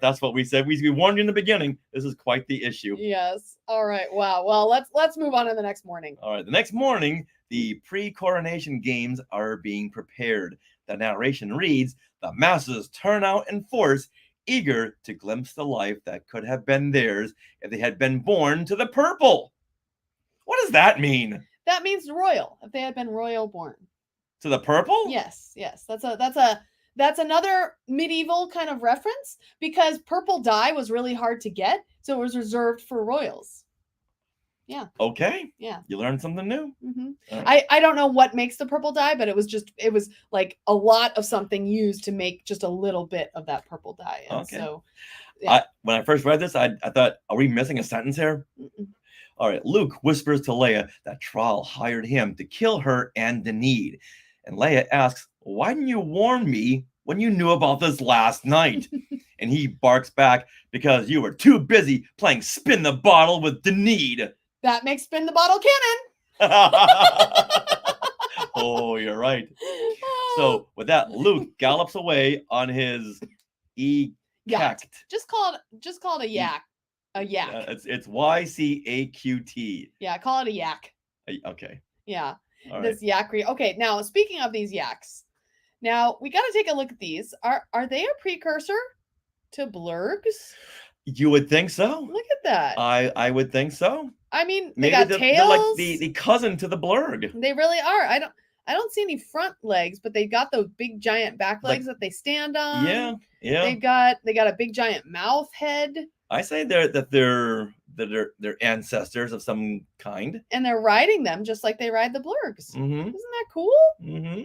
That's what we said. We warned you in the beginning. This is quite the issue. Yes. All right. Wow. Well, let's move on to the next morning. All right. The next morning, the pre-coronation games are being prepared. The narration reads, the masses turn out in force, eager to glimpse the life that could have been theirs if they had been born to the purple. What does that mean? That means royal. If they had been royal born. To the purple? Yes. That's another medieval kind of reference because purple dye was really hard to get, so it was reserved for royals. Yeah. Okay. Yeah. You learned something new. Mm-hmm. Right. I don't know what makes the purple dye, but it was like a lot of something used to make just a little bit of that purple dye. And Okay. so yeah. When I first read this, I thought, are we missing a sentence here? Mm-mm. All right. Luke whispers to Leia that Thrall hired him to kill her and Denid. And Leia asks, why didn't you warn me when you knew about this last night? And he barks back, because you were too busy playing spin the bottle with Denid. That makes spin the bottle cannon. Oh, you're right. So with that, Luke gallops away on his Yacht. e-cakt. Just call it a yak. A yak. It's YCAQT. Yeah, call it a yak. Okay. Yeah. All right. This yakry. Okay, now speaking of these yaks, now we got to take a look at these. Are they a precursor to blurgs? You would think so. Look at that. I would think so. I mean, Maybe they got they're tails. like the cousin to the blurg. They really are. I don't see any front legs, but they got those big giant back legs that they stand on. Yeah. They got a big giant mouth head. I say they're ancestors of some kind. And they're riding them just like they ride the blurgs. Mm-hmm. Isn't that cool? Mm-hmm.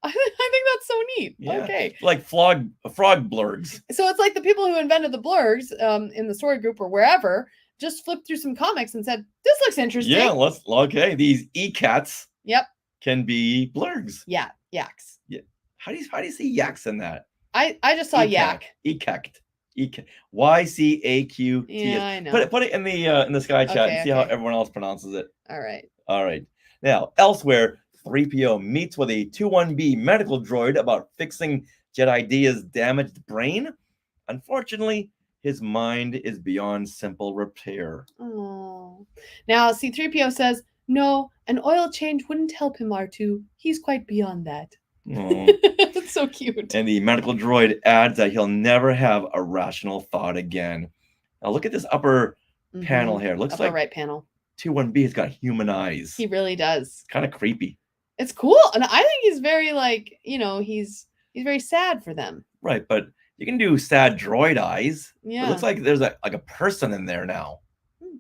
I think that's so neat. Yeah. Okay. Like frog blurgs. So it's like the people who invented the blurgs in the story group or wherever just flipped through some comics and said, this looks interesting. Yeah, these e-cats Yep. can be blurgs. Yeah, yaks. Yeah. How do you see yaks in that? I just saw yak. E-cakt. YCAQT. Yeah, I know. Put it in the Sky chat and see how Okay. everyone else pronounces it. All right. All right. Now, elsewhere, 3PO meets with a 21B medical droid about fixing Jedi Dia's damaged brain. Unfortunately, his mind is beyond simple repair. Oh. Now, C-3PO says, no, an oil change wouldn't help him, R2. He's quite beyond that. Oh. That's so cute. And the medical droid adds that he'll never have a rational thought again. Now, look at this upper panel Mhm. here. Looks Upper like right panel. 2-1B has got human eyes. He really does. Kind of creepy. It's cool, and I think he's very like he's very sad for them. Right, but you can do sad droid eyes. It Yeah. looks like there's a person in there now. Hmm.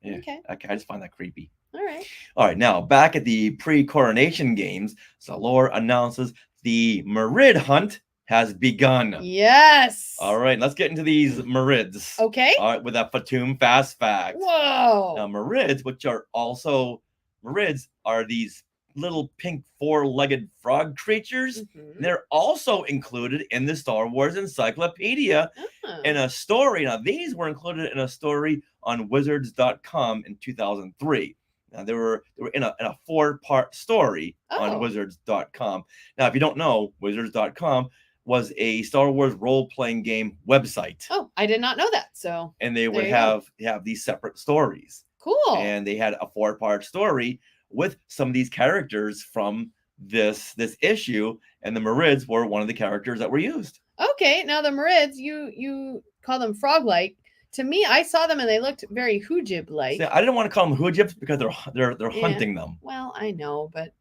Yeah, Okay. I just find that creepy. All right. All right, now back at the pre-coronation games, Zalor announces the Merid hunt has begun. Yes. All right, let's get into these Merids. Okay. All right, with that Fatum fast fact. Whoa. Now, Merids, which are also Merids, are these little pink four-legged frog creatures. Mhm. They're also included in the Star Wars Encyclopedia Oh. in a story. Now, these were included in a story on Wizards.com in 2003. Now, they were in a 4-part story on Oh. Wizards.com. Now, if you don't know, Wizards.com was a Star Wars role-playing game website, Oh, I did not know that. So and they would There you go. have these separate stories. cool. And they had a 4-part story with some of these characters from this issue, and the Merids were one of the characters that were used. Okay. Now the Merids, you call them frog-like. To me, I saw them and they looked very Hoojib-like. See, I didn't want to call them Hoojips because they're Yeah. hunting them. Well, I know, but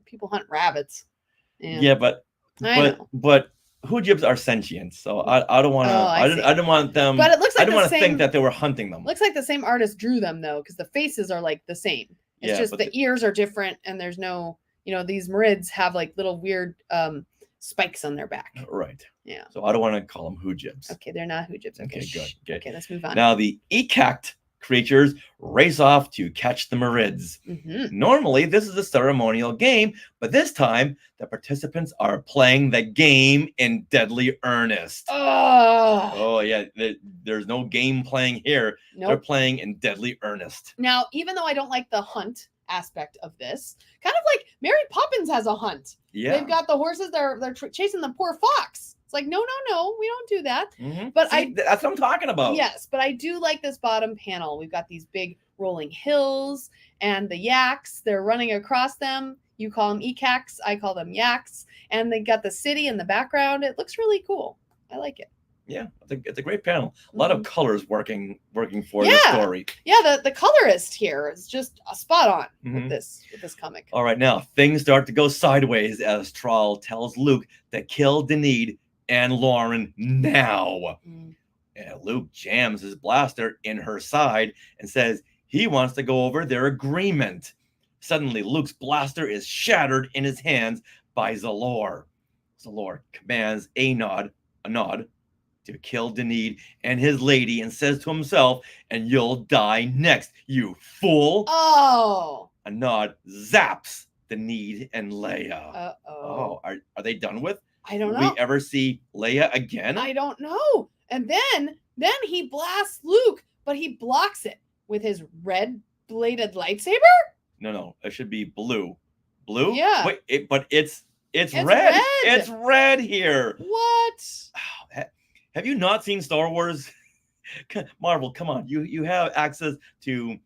people hunt rabbits. Yeah, but I know. but Hoojibs are sentient, so I don't want to. Oh, I see. I didn't want them. But it looks I like didn't the want to same. think that they were hunting them. Looks like the same artist drew them though, because the faces are like the same. It's Yeah, just but the ears are different, and there's no, these Merids have like little weird spikes on their back. Right. Yeah. So I don't want to call them Hoojibs. Okay, they're not Hoojibs. Okay, Okay, good, shh. good. Okay, let's move on. Now the Ekact creatures race off to catch the Merids. Mhm. Normally, this is a ceremonial game, but this time the participants are playing the game in deadly earnest. Oh, Oh yeah, there's no game playing here. They're nope. playing in deadly earnest. Now, even though I don't like the hunt aspect of this, kind of like Mary Poppins has a hunt. Yeah. They've got the horses. They're chasing the poor fox. It's like no, we don't do that. Mhm. But See, that's what I'm talking about. Yes, but I do like this bottom panel. We've got these big rolling hills and the yaks. They're running across them. You call them ekacs. I call them yaks. And they got the city in the background. It looks really cool. I like it. Yeah, it's a great panel. A lot of colors working for the Yeah. story. Yeah, the colorist here is just a spot on Mhm. with this comic. All right, now things start to go sideways as Troll tells Luke to kill Denid and Lauren now. Mm. And Luke jams his blaster in her side and says he wants to go over their agreement. Suddenly, Luke's blaster is shattered in his hands by Zalor. Zalor commands Anod to kill Denid and his lady and says to himself, "And you'll die next, you fool." Oh. Anod zaps Denid and Leia. Uh-oh. Oh, are they done with? I don't Will know. we ever see Leia again? I don't know. And then he blasts Luke, but he blocks it with his red bladed lightsaber. No, it should be blue. Blue? Yeah. Wait, but it's It's red. red. It's red here. What? Have you not seen Star Wars? Marvel, come on. You have access to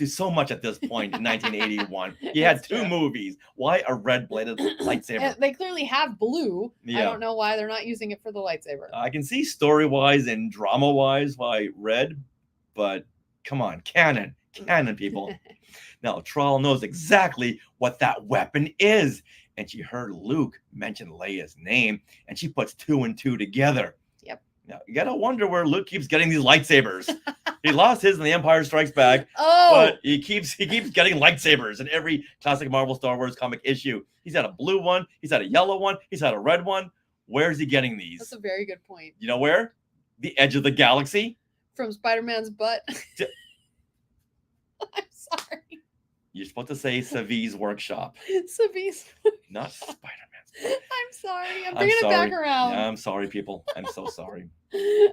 so much at this point in 1981. You had That's 2 true. movies. Why a red bladed lightsaber? And they clearly have blue. I Yeah. don't know why they're not using it for the lightsaber. I can see story-wise and drama-wise why red, but come on, canon people. Now, Troll knows exactly what that weapon is, and she heard Luke mention Leia's name, and she puts 2 and 2 together. Yep. Now, you gotta wonder where Luke keeps getting these lightsabers. He lost his in The Empire Strikes Back, Oh, but he keeps getting lightsabers in every classic Marvel Star Wars comic issue. He's had a blue one, he's had a yellow one, he's had a red one. Where's he getting these? that's a very good point. You know where? The edge of the galaxy. From Spider-Man's butt. D- I'm sorry. You're supposed to say Savi's workshop, Savis. not Spider-Man's. I'm sorry. I'm I'm bringing it back sorry. around. Yeah, I'm sorry, people. I'm so sorry.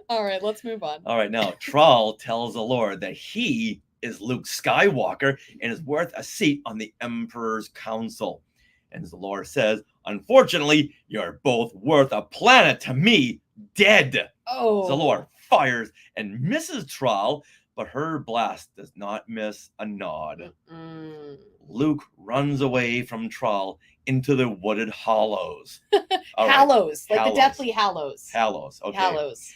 All right, let's move on. All right, now Troll tells Zalor that he is Luke Skywalker and is worth a seat on the Emperor's Council. And Zalor says, "Unfortunately, you're both worth a planet to me, dead." Oh. Zalor fires and misses Troll, but her blast does not miss a nod. Mm. Luke runs away from Troll into the wooded hollows. All right, Hallows, like Hallows. the Deathly Hallows. Hallows. Okay. Hallows.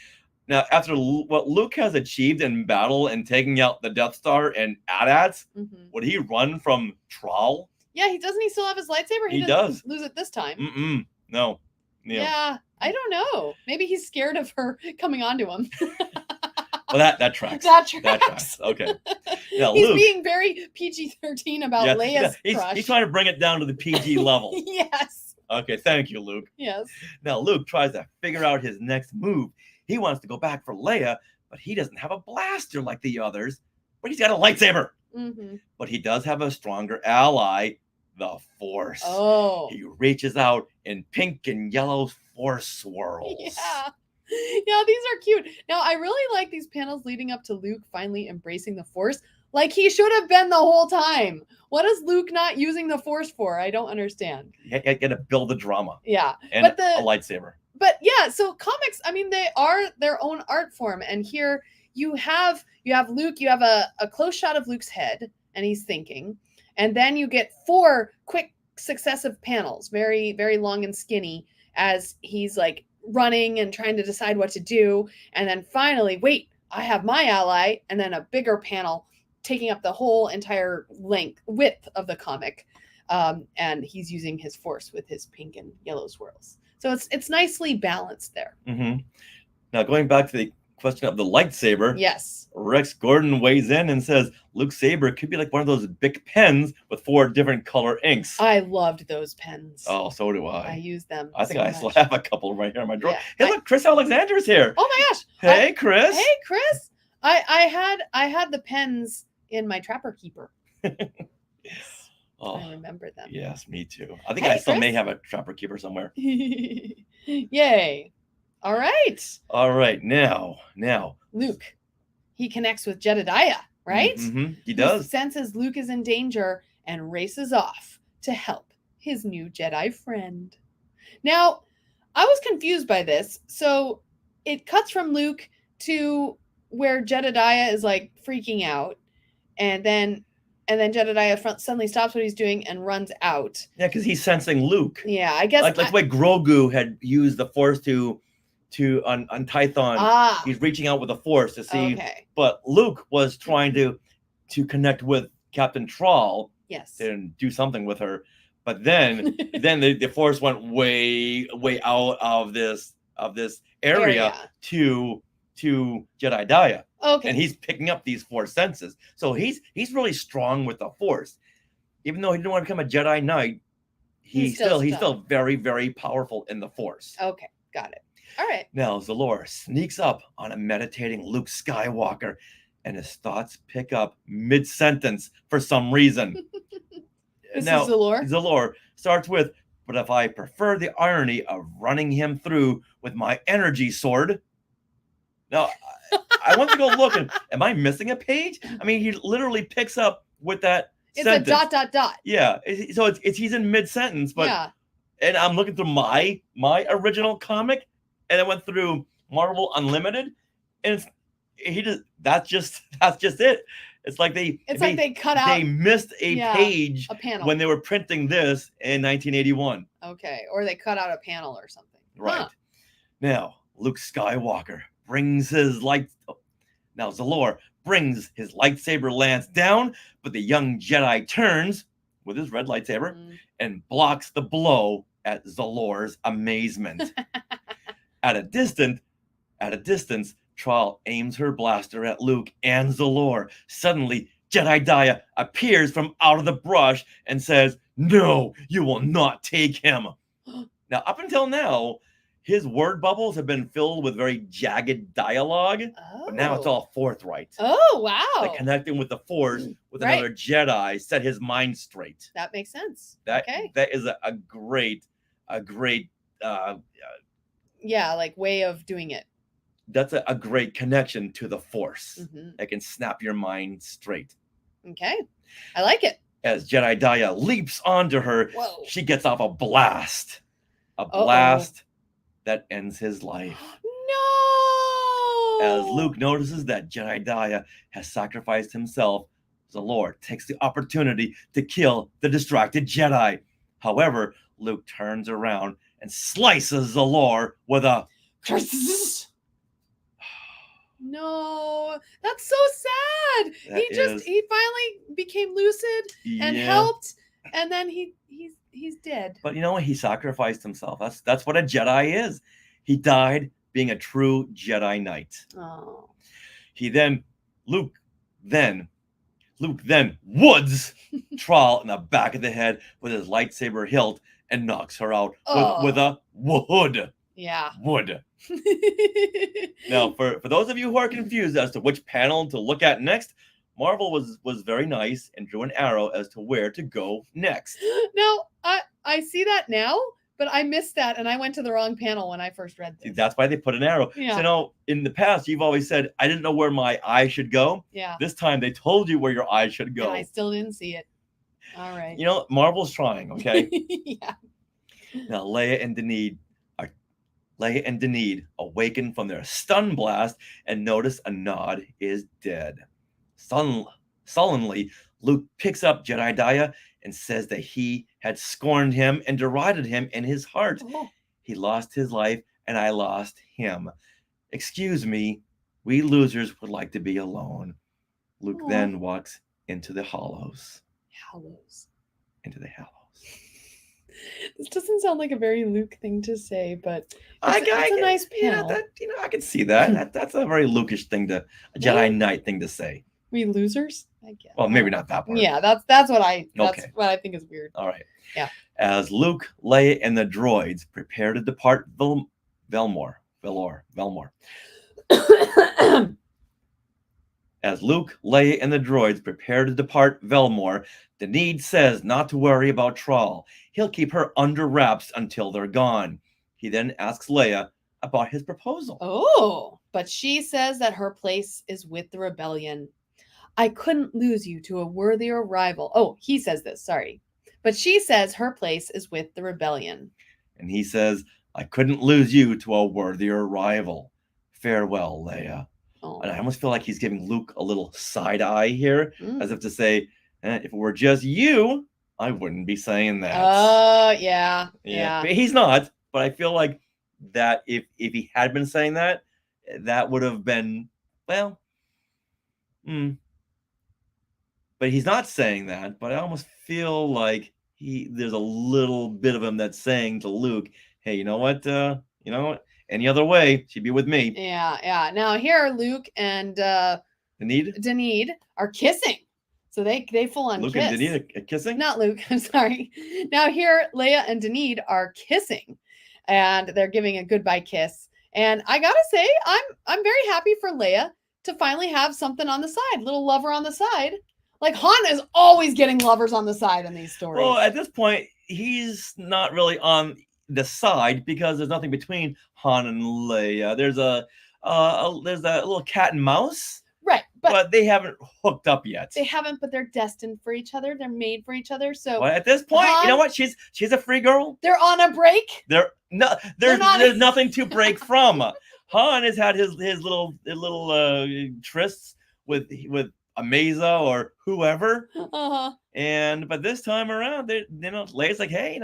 Now, after what Luke has achieved in battle and taking out the Death Star and AT-ATs, Mhm. would he run from Troll? Yeah, he still have his lightsaber? He He does. doesn't lose it this time. Mm-mm. No. Yeah, I don't know. Maybe he's scared of her coming onto him. Well, that tracks. That tracks. That tracks. Okay. Now, He's Luke. being very PG-13 about Yeah, Leia's he's crush. trying to bring it down to the PG level. Yes. Okay, thank you, Luke. Yes. Now, Luke tries to figure out his next move. He wants to go back for Leia, but he doesn't have a blaster like the others, but he's got a lightsaber. Mm-hmm. But he does have a stronger ally, the Force. Oh. He reaches out in pink and yellow Force swirls. Yeah. Yeah, these are cute. Now, I really like these panels leading up to Luke finally embracing the Force. Like he should have been the whole time. What is Luke not using the Force for? I don't understand. You got to build the drama Yeah. and But a lightsaber. But yeah, so comics, I mean, they are their own art form. And here you have Luke, you have a close shot of Luke's head, and he's thinking. And then you get 4 quick successive panels, very, very long and skinny, as he's like running and trying to decide what to do. And then finally, wait, I have my ally, and then a bigger panel taking up the whole entire width of the comic. And he's using his Force with his pink and yellow swirls. So it's nicely balanced there. Mm-hmm. Now, going back to the question of the lightsaber, Yes. Rex Gordon weighs in and says Luke's saber could be like one of those big pens with 4 different color inks. I loved those pens. Oh, so do I I. use them. I think so I still much. have a couple right here in my drawer. Yeah, Hey, look, Chris Alexander's here. Oh my gosh. Hey, Chris. Hey, Chris. I had the pens in my Trapper Keeper. Yes, Oh, I remember them. yes, me too. I think Hey, I still may Chris. have a Trapper Keeper somewhere. Yay. All right. All right, now. Luke. He connects with Jedediah, right? Mhm, he He does. senses Luke is in danger and races off to help his new Jedi friend. Now, I was confused by this. So it cuts from Luke to where Jedediah is like freaking out, and then Jedediah suddenly stops what he's doing and runs out. Yeah, because he's sensing Luke. Yeah, I guess. Like the way Grogu had used the Force to on Tython. He's reaching out with the Force to see. Okay. But Luke was trying to connect with Captain Troll Yes. and do something with her. But then the Force went way out of this area to Jedediah. Okay. And he's picking up these 4 senses. So he's really strong with the Force. Even though he didn't want to become a Jedi Knight, he's still very, very powerful in the Force. Okay. Got it. All right. Now Zalor sneaks up on a meditating Luke Skywalker, and his thoughts pick up mid-sentence for some reason. This Now, is Zalor. Zalor starts with, "But if I prefer the irony of running him through with my energy sword." Now, I want to go look, and am I missing a page? I mean, he literally picks up with that It's sentence. a ... Yeah, so it's he's in mid-sentence, but yeah. and I'm looking through my original comic, and I went through Marvel Unlimited, and that's just it. It's like they cut out they missed a page a panel. when they were printing this in 1981. Okay, or they cut out a panel or something. Right. Huh. Now, Luke Skywalker brings his Now, Zalor brings his lightsaber lance down, but the young Jedi turns with his red lightsaber and blocks the blow at Zalor's amazement. At a distance, Troll aims her blaster at Luke and Zalor. Suddenly, Jedediah appears from out of the brush and says, "No, you will not take him." Now, up until now, his word bubbles have been filled with very jagged dialogue, but now it's all forthright. Oh, wow. Like connecting with the Force with Right. another Jedi set his mind straight. That makes sense. That Okay. that is a great Yeah, like way of doing it. that's a great connection to the Force Mhm. that can snap your mind straight. Okay. I like it. As Jedediah leaps onto her, Whoa. she gets off a blast. A Uh-oh. blast that ends his life. No. As Luke notices that Jedediah has sacrificed himself, Zalor takes the opportunity to kill the distracted Jedi. However, Luke turns around and slices Zalor with a No, that's so sad. That is- He finally became lucid and Yeah. helped, and then he's dead. But you know what? He sacrificed himself. That's what a Jedi is. He died being a true Jedi Knight. Oh. Luke then woods Trawl in the back of the head with his lightsaber hilt and knocks her out with a wood. Yeah. Wood. Now, for those of you who are confused as to which panel to look at next, Marvel was very nice and drew an arrow as to where to go next. Now, I see that now, but I missed that and I went to the wrong panel when I first read See, this. that's why they put an arrow. Yeah. So, no, in the past, you've always said, I didn't know where my eye should go. Yeah. This time, they told you where your eye should go. And I still didn't see it. All right. You know, Marvel's trying, okay? Yeah. Now, Leia and Denid awaken from their stun blast and notice Anad is dead. Sullenly, Luke picks up Jedediah and says that he had scorned him and derided him in his heart. Oh. He lost his life and I lost him. Excuse me, we losers would like to be alone. Luke Aw. then walks into the hollows. Hallows. Into the hollows. This doesn't sound like a very Luke thing to say, but it's I a nice yeah, panel. I can see that. That's a very Lukish thing a Jedi Really? Knight thing to say. We losers? I guess. Well, maybe not that part. Yeah, that's what I Okay. think is weird. All right. Yeah. As Luke, Leia, and the droids prepare to depart Velmor. As Luke, Leia, and the droids prepare to depart Velmor, Denid says not to worry about Trawl. He'll keep her under wraps until they're gone. He then asks Leia about his proposal. Oh, but she says that her place is with the rebellion. I couldn't lose you to a worthier rival. Oh, he says this, sorry. But she says her place is with the rebellion. And he says, I couldn't lose you to a worthier rival. Farewell, Leia. Oh. And I almost feel like he's giving Luke a little side eye here, Mm. as if to say, if it were just you, I wouldn't be saying that. Yeah. But he's not. But I feel like that if he had been saying that, that would have been, well, But he's not saying that. But I almost feel like there's a little bit of him that's saying to Luke, hey, you know what? Any other way, she'd be with me. Yeah. Now here, Luke and Denid are kissing. So they full on Luke kiss. and Denid are kissing? Not Luke, I'm sorry. Now here, Leia and Denid are kissing, and they're giving a goodbye kiss. And I gotta say, I'm very happy for Leia to finally have something on the side, little lover on the side. Like Han is always getting lovers on the side in these stories. Well, at this point, he's not really on the side because there's nothing between Han and Leia. There's there's a little cat and mouse, right, but they haven't hooked up yet. they haven't, but they're destined for each other. They're made for each other. So Well, at this point, you know what? She's a free girl. they're on a break. There's not- there's nothing to break from. Han has had his little trysts with Amaza or whoever. Uh-huh. But this time around, Leia's like, hey,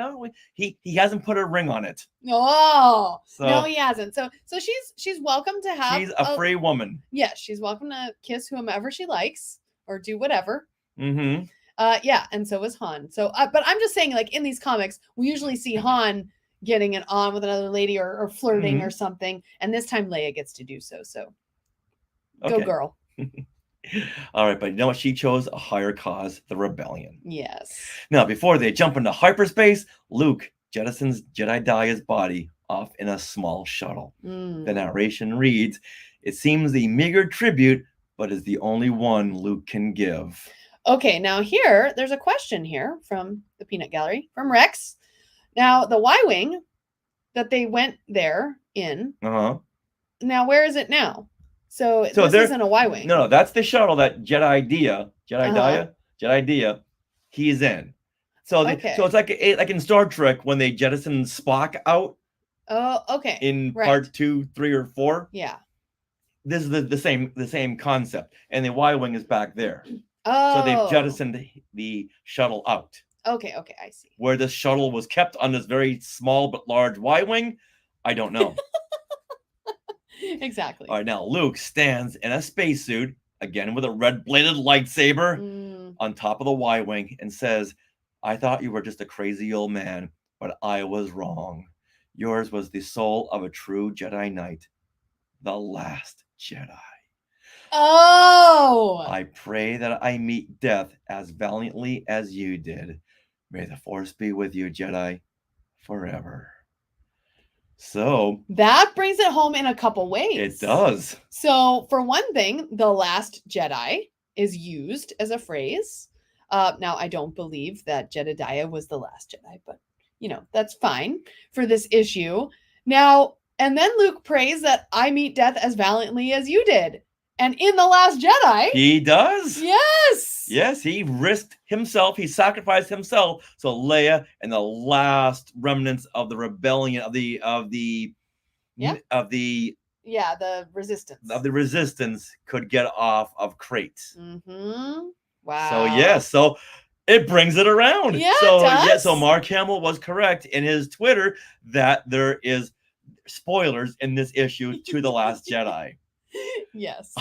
he hasn't put a ring on it. No, So no, he hasn't. So she's welcome to have. she's a free woman. Yes, she's welcome to kiss whomever she likes or do whatever. Mm-hmm. Yeah, and so is Han. So, but I'm just saying, like in these comics, we usually see Han getting it on with another lady or flirting or something, and this time Leia gets to do so. So, go Okay. girl. All right, but you know what? She chose a higher cause, the rebellion. Yes. Now, before they jump into hyperspace, Luke jettisons Jedediah's body off in a small shuttle. Mm. The narration reads, it seems the meager tribute, but is the only one Luke can give. Okay, now here, there's a question here from the Peanut Gallery, from Rex. Now, the Y-Wing that they went there in, Uh-huh. now where is it now? So So this there- isn't a Y-Wing. No, that's the shuttle that Jedediah, Uh-huh. he's in. So, Okay. so it's like in Star Trek when they jettison Spock out Oh, okay. in Right. part 2, 3, or 4. Yeah. This is the same concept, and the Y-wing is back there. Oh. So they've jettisoned the shuttle out. Okay, I see. Where this shuttle was kept on this very small but large Y-wing, I don't know. Exactly. All right, now Luke stands in a spacesuit, again with a red-bladed lightsaber Mm, on top of the Y-Wing and says, I thought you were just a crazy old man, but I was wrong. Yours was the soul of a true Jedi Knight, the last Jedi. Oh, I pray that I meet death as valiantly as you did. May the Force be with you, Jedi, forever. So, that brings it home in a couple ways. it does. So, for one thing, the last Jedi is used as a phrase. Now, I don't believe that Jedediah was the last Jedi, but that's fine for this issue. Now, and then Luke prays that I meet death as valiantly as you did. And in The Last Jedi, He does. yes. Yes, he risked himself. He sacrificed himself so Leia and the last remnants of the rebellion Yeah. of the Resistance. resistance could get off of crates. Mm-hmm. Wow. So yes, so it brings it around. Yeah, so it does. yeah, so Mark Hamill was correct in his Twitter that there is spoilers in this issue to The Last Jedi. Yes.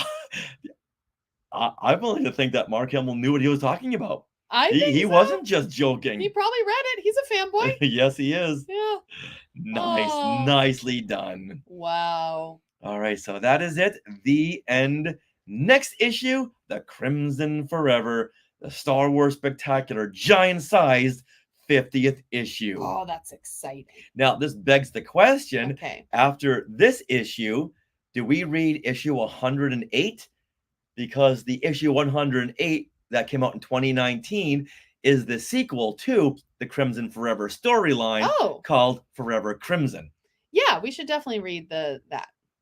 I'm willing to think that Mark Hamill knew what he was talking about. I think He so. wasn't just joking. He probably read it. He's a fanboy. Yes, he is. Yeah. Nice, Oh. nicely done. Wow. All right, so that is it. The end. Next issue, The Crimson Forever, the Star Wars Spectacular, giant-sized 50th issue. Oh, that's exciting. Now, this begs the question, Okay. after this issue, do we read issue 108? Because the issue 108 that came out in 2019 is the sequel to the Crimson Forever storyline Oh, called Forever Crimson. yeah. We should definitely read that.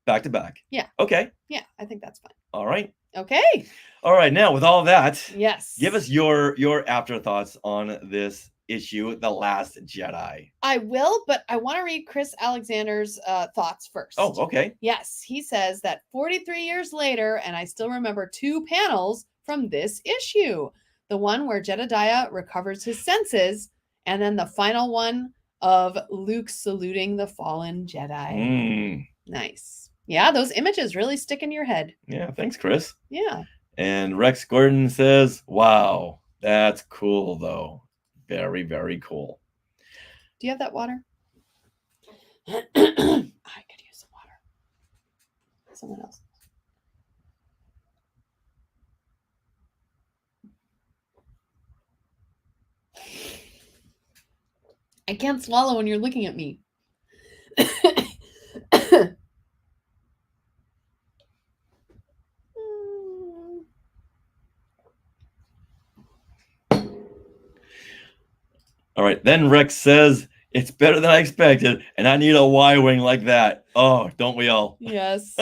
Back to back. Yeah. Okay. Yeah, I think that's fine. All right. Okay. All right. Now, with all that, Yes. give us your afterthoughts on this issue, The Last Jedi. I will, but I want to read Chris Alexander's thoughts first. Oh, okay. Yes, he says that 43 years later, and I still remember 2 panels from this issue. The one where Jedediah recovers his senses, and then the final one of Luke saluting the fallen Jedi. Mm, Nice. Yeah, those images really stick in your head. yeah, thanks, Chris. Yeah. And Rex Gordon says, wow, that's cool, though. Very, very cool. Do you have that water? I could use some water. Someone else. I can't swallow when you're looking at me. All right. Then Rex says, it's better than I expected, and I need a Y-Wing like that. Oh, don't we all? Yes.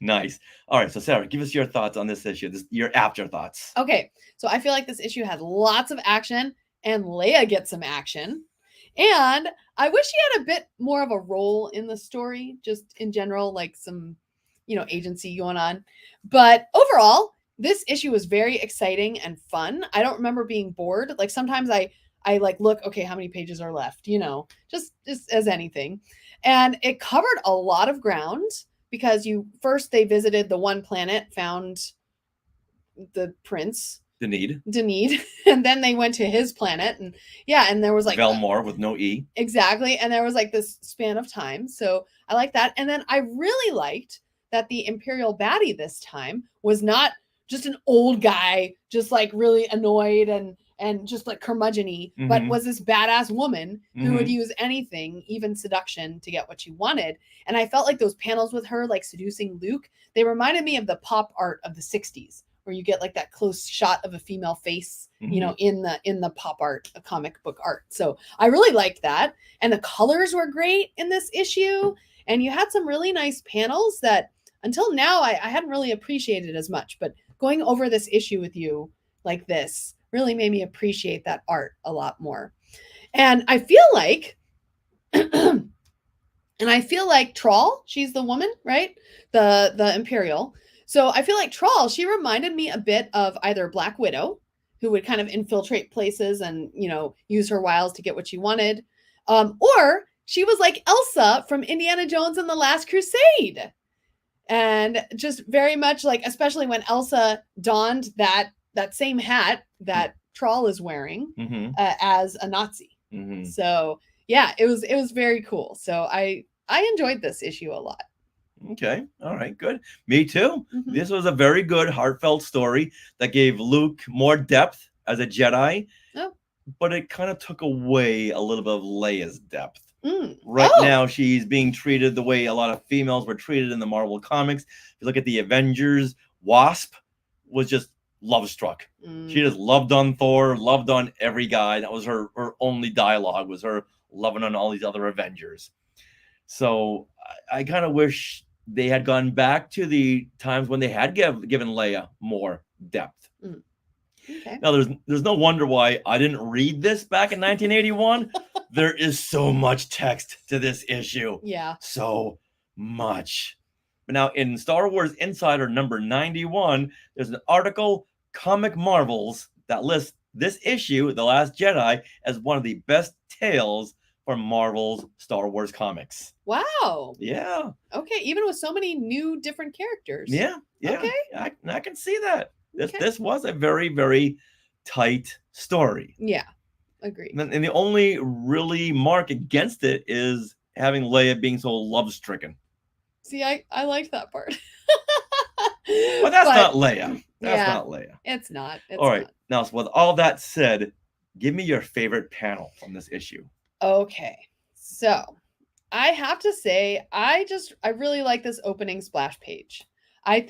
Nice. All right. So, Sarah, give us your thoughts on this issue, your afterthoughts. Okay. So I feel like this issue had lots of action, and Leia gets some action. And I wish she had a bit more of a role in the story, just in general, like some, agency going on. But overall, this issue was very exciting and fun. I don't remember being bored. Like sometimes I like look, okay, how many pages are left, just as anything. And it covered a lot of ground because they visited the one planet, found the prince, Denid, and then they went to his planet, and and there was like Velmor with no E. Exactly. And there was like this span of time. So I like that. And then I really liked that the Imperial baddie this time was not just an old guy, just like really annoyed and just like curmudgeon-y, but Mhm. was this badass woman who would Mhm. use anything, even seduction, to get what she wanted. And I felt like those panels with her, like seducing Luke, they reminded me of the pop art of the 60s, where you get like that close shot of a female face, in the pop art, a comic book art. So I really liked that. And the colors were great in this issue. And you had some really nice panels that until now I hadn't really appreciated as much. But going over this issue with you like this really made me appreciate that art a lot more. And I feel like Troll, she's the woman, right? The Imperial. So I feel like Troll, she reminded me a bit of either Black Widow, who would kind of infiltrate places and, use her wiles to get what she wanted. Or she was like Elsa from Indiana Jones and the Last Crusade. And just very much like, especially when Elsa donned that same hat that Troll is wearing Mm-hmm. as a Nazi. Mm-hmm. So yeah, it was very cool. So I enjoyed this issue a lot. Okay. All right. Good. Me too. Mhm. This was a very good, heartfelt story that gave Luke more depth as a Jedi, Oh. but it kind of took away a little bit of Leia's depth. Mm. Right Oh. now, she's being treated the way a lot of females were treated in the Marvel comics. If you look at the Avengers, Wasp was just love struck. Mm. She just loved on Thor, loved on every guy. That was her only dialogue, was her loving on all these other Avengers. So I kind of wish they had gone back to the times when they had given Leia more depth. Okay. Now, there's no wonder why I didn't read this back in 1981. There is so much text to this issue. Yeah. So much. But now in Star Wars Insider number 91, there's an article, Comic Marvels, that lists this issue, The Last Jedi, as one of the best tales from Marvel's Star Wars comics. Wow. Yeah. Okay. Even with so many new different characters. Yeah. Okay. I can see that. Okay. This was a very, very tight story. Yeah. Agreed. And the only really mark against it is having Leia being so love-stricken. See, I liked that part. But that's not Leia. That's yeah. not Leia. It's not. It's All right. not. Now, so with all that said, give me your favorite panel from this issue. Okay. So I have to say, I really like this opening splash page. I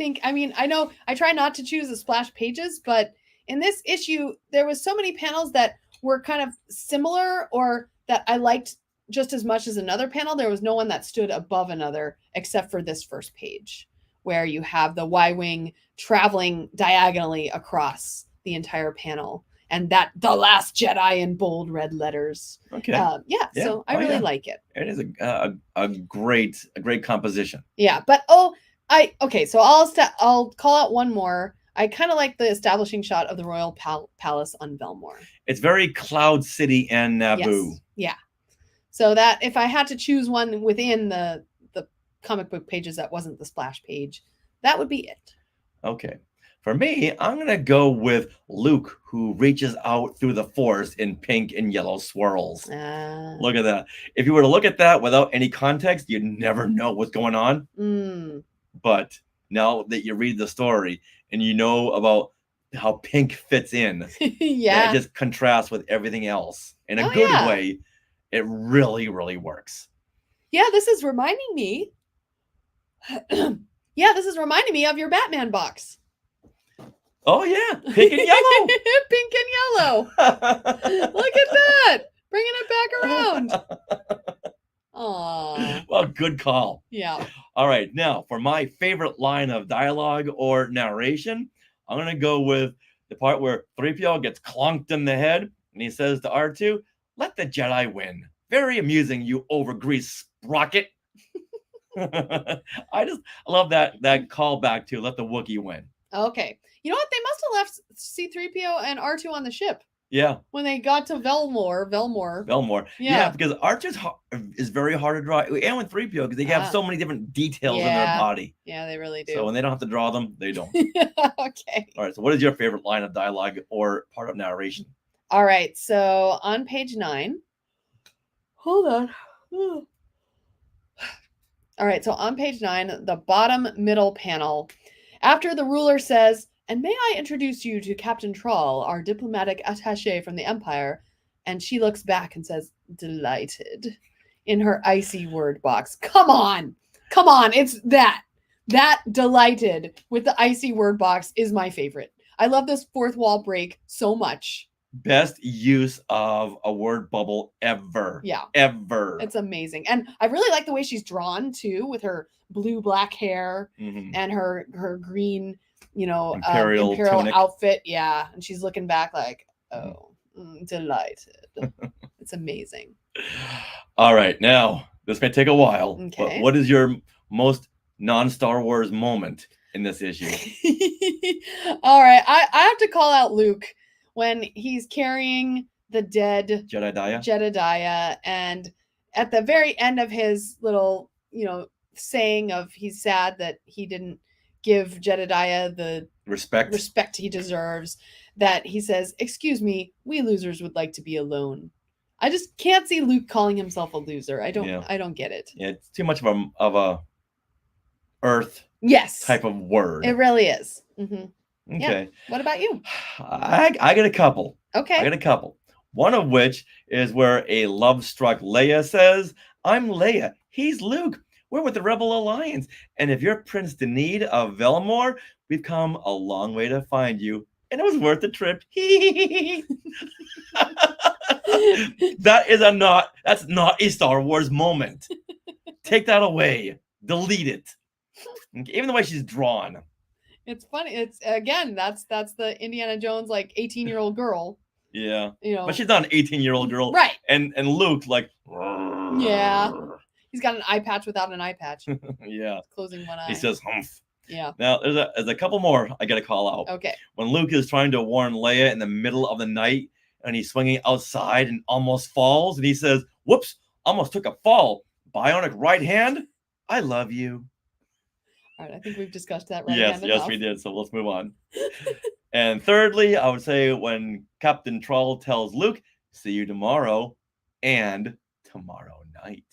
know I try not to choose the splash pages, but in this issue, there was so many panels that were kind of similar or that I liked just as much as another panel. There was no one that stood above another except for this first page, where you have the Y-Wing traveling diagonally across the entire panel. And that The Last Jedi in bold red letters. Okay. Yeah, so I really like it. It is a great composition. Yeah, but so I'll call out one more. I kind of like the establishing shot of the Royal Palace on Velmore. It's very Cloud City and Naboo. Yes. Yeah. So that if I had to choose one within the comic book pages that wasn't the splash page, that would be it. Okay. For me, I'm going to go with Luke, who reaches out through the Force in pink and yellow swirls. Look at that. If you were to look at that without any context, you'd never know what's going on. But now that you read the story and you know about how pink fits in, yeah, it just contrasts with everything else in a good way. It really, really works. Yeah, this is reminding me. This is reminding me of your Batman box. Oh yeah, pink and yellow. Pink and yellow. Look at that. Bringing it back around. Aww. Well, good call. Yeah. All right, now for my favorite line of dialogue or narration, I'm going to go with the part where 3PO gets clonked in the head and he says to R2, "Let the Jedi win. Very amusing, you overgreased sprocket." I love that callback to let the Wookiee win. Okay. You know what? They must have left C-3PO and R2 on the ship. Yeah. When they got to Velmore. Yeah, because R2 is very hard to draw. And with 3PO, because they have so many different details in their body. Yeah, they really do. So when they don't have to draw them, they don't. Okay. All right. So what is your favorite line of dialogue or part of narration? All right. So on page 9. Hold on. All right. So on page 9, the bottom middle panel, after the ruler says, "And may I introduce you to Captain Troll, our diplomatic attaché from the Empire?" And she looks back and says, "Delighted," in her icy word box. Come on. It's that delighted with the icy word box is my favorite. I love this fourth wall break so much. Best use of a word bubble ever. Yeah. Ever. It's amazing. And I really like the way she's drawn too, with her blue-black hair and her green, imperial outfit. Yeah. And she's looking back like, delighted. It's amazing. All right. Now, this may take a while. Okay. But what is your most non-Star Wars moment in this issue? All right. I have to call out Luke when he's carrying the dead Jedediah, and at the very end of his little, saying of he's sad that he didn't give Jedediah the Respect. respect he deserves, that he says, "Excuse me, we losers would like to be alone." I just can't see Luke calling himself a loser. I don't get it. Yeah, it's too much of a Earth Yes. type of word. It really is. Okay. Yeah. What about you? I get a couple. Okay. I got a couple. One of which is where a love-struck Leia says, "I'm Leia. He's Luke. We're with the Rebel Alliance. And if you're Prince Denid of Velmore, we've come a long way to find you. And it was worth the trip." That's not a Star Wars moment. Take that away. Delete it. Even the way she's drawn. It's funny. It's again, that's the Indiana Jones like 18-year-old girl. Yeah. You know. But she's not an 18-year-old girl. Right. And Luke, like, yeah. He's got an eye patch without an eye patch. Yeah. Closing one eye. He says, "Humph." Yeah. Now, there's a couple more I got to call out. Okay. When Luke is trying to warn Leia in the middle of the night and he's swinging outside and almost falls, and he says, "Whoops, almost took a fall. Bionic right hand. I love you." All right. I think we've discussed that right Yes, we did. So let's move on. And thirdly, I would say when Captain Troll tells Luke, "See you tomorrow and tomorrow night."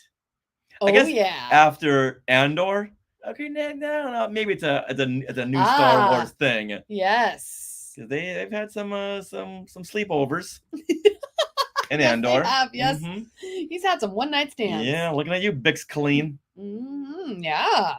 Oh, I guess yeah. after Andor, okay, no, maybe it's a new Star Wars thing. Yes. Because they've had some sleepovers in Yes, Andor. they have, yes. Mhm. He's had some one-night stands. Yeah, looking at you, Bix Clean. Yeah.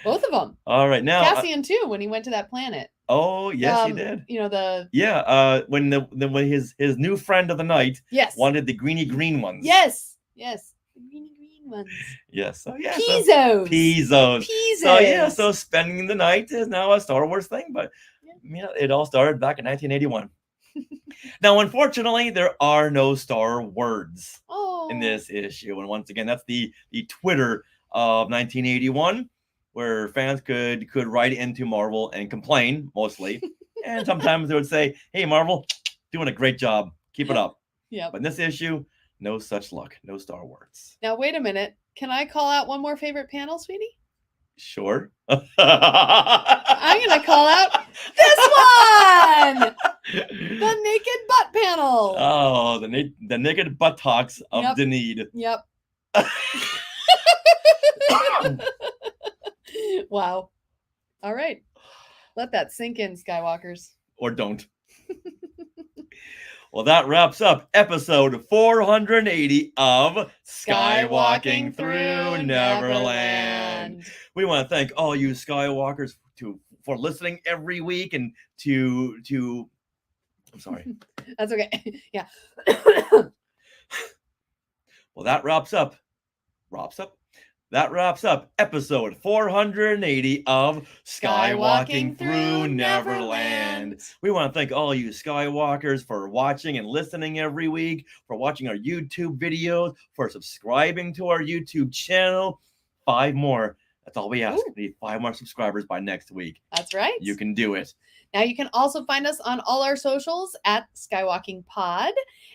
Both of them. All right, now. Cassian too, when he went to that planet. Oh yes, he did. You know the. Yeah. When when his new friend of the night Yes. wanted the greeny green ones. Yes. Yes. The green ones. Yes. So yeah. Pizzos. Pizzos. Pizzos. So yeah. So spending the night is now a Star Wars thing, but yeah, it all started back in 1981. Now, unfortunately, there are no Star words in this issue, and once again, that's the Twitter of 1981, where fans could write into Marvel and complain mostly, and sometimes they would say, "Hey, Marvel, doing a great job, keep it up." Yeah. But in this issue, no such luck, no Star words. Now wait a minute. Can I call out one more favorite panel, sweetie? Sure. I'm gonna call out this one, the naked butt panel. Oh, the naked buttocks of Yep. Denid. Yep. Wow. All right. Let that sink in, Skywalkers. Or don't. Well, that wraps up episode 480 of Skywalking Through Neverland. We want to thank all you Skywalkers for listening every week and to I'm sorry. That's okay. Yeah. Well, that wraps up episode 480 of Skywalking Through Neverland. We want to thank all you Skywalkers for watching and listening every week, for watching our YouTube videos, for subscribing to our YouTube channel. 5 more. That's all we ask. Ooh. We need 5 more subscribers by next week. That's right. You can do it. Now you can also find us on all our socials at Skywalking Pod.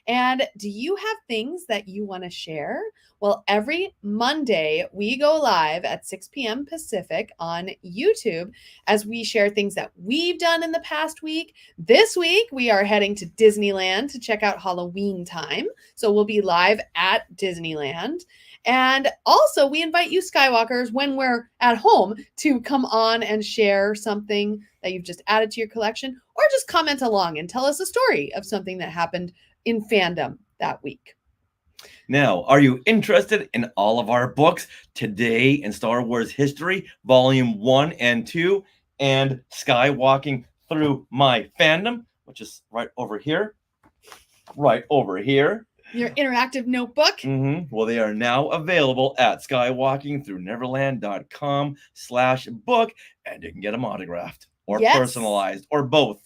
And do you have things that you want to share? Well, every Monday we go live at 6 p.m. Pacific on YouTube as we share things that we've done in the past week. This week we are heading to Disneyland to check out Halloween time. So we'll be live at Disneyland. And also, we invite you Skywalkers when we're at home to come on and share something that you've just added to your collection, or just comment along and tell us a story of something that happened in fandom that week. Now, are you interested in all of our books? Today in Star Wars History, Volume 1 and 2, and Skywalking Through My Fandom, which is right over here. Right over here. Your interactive notebook. Well, they are now available at skywalkingthrough.neverland.com/book, and you can get them autographed or personalized or both.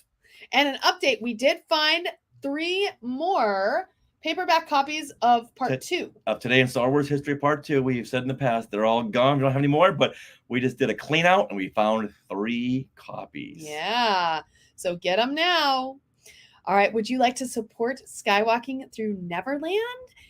And an update, we did find 3 more paperback copies of Part 2. Of Today in Star Wars History Part 2. We've said in the past, they're all gone. We don't have any more, but we just did a clean out and we found 3 copies. Yeah. So get them now. All right. Would you like to support Skywalking Through Neverland?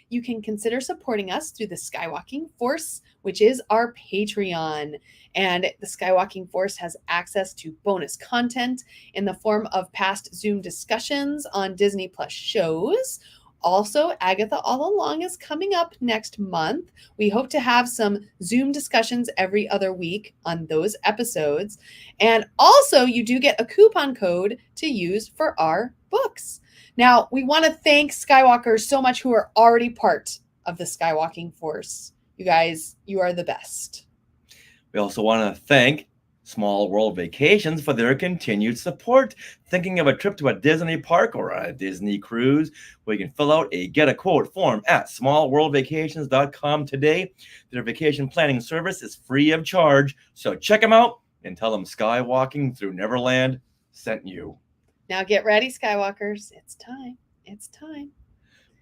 you can consider supporting us through the Skywalking Force, which is our Patreon. And the Skywalking Force has access to bonus content in the form of past Zoom discussions on Disney Plus shows. Also, Agatha All Along is coming up next month. We hope to have some Zoom discussions every other week on those episodes. And also, you do get a coupon code to use for our books. Now, we want to thank Skywalkers so much who are already part of the Skywalking Force. You guys, you are the best. We also want to thank Small World Vacations for their continued support. Thinking of a trip to a Disney park or a Disney cruise, we can fill out a Get a Quote form at smallworldvacations.com today. Their vacation planning service is free of charge, so check them out and tell them Skywalking Through Neverland sent you. Now get ready, Skywalkers. It's time. It's time.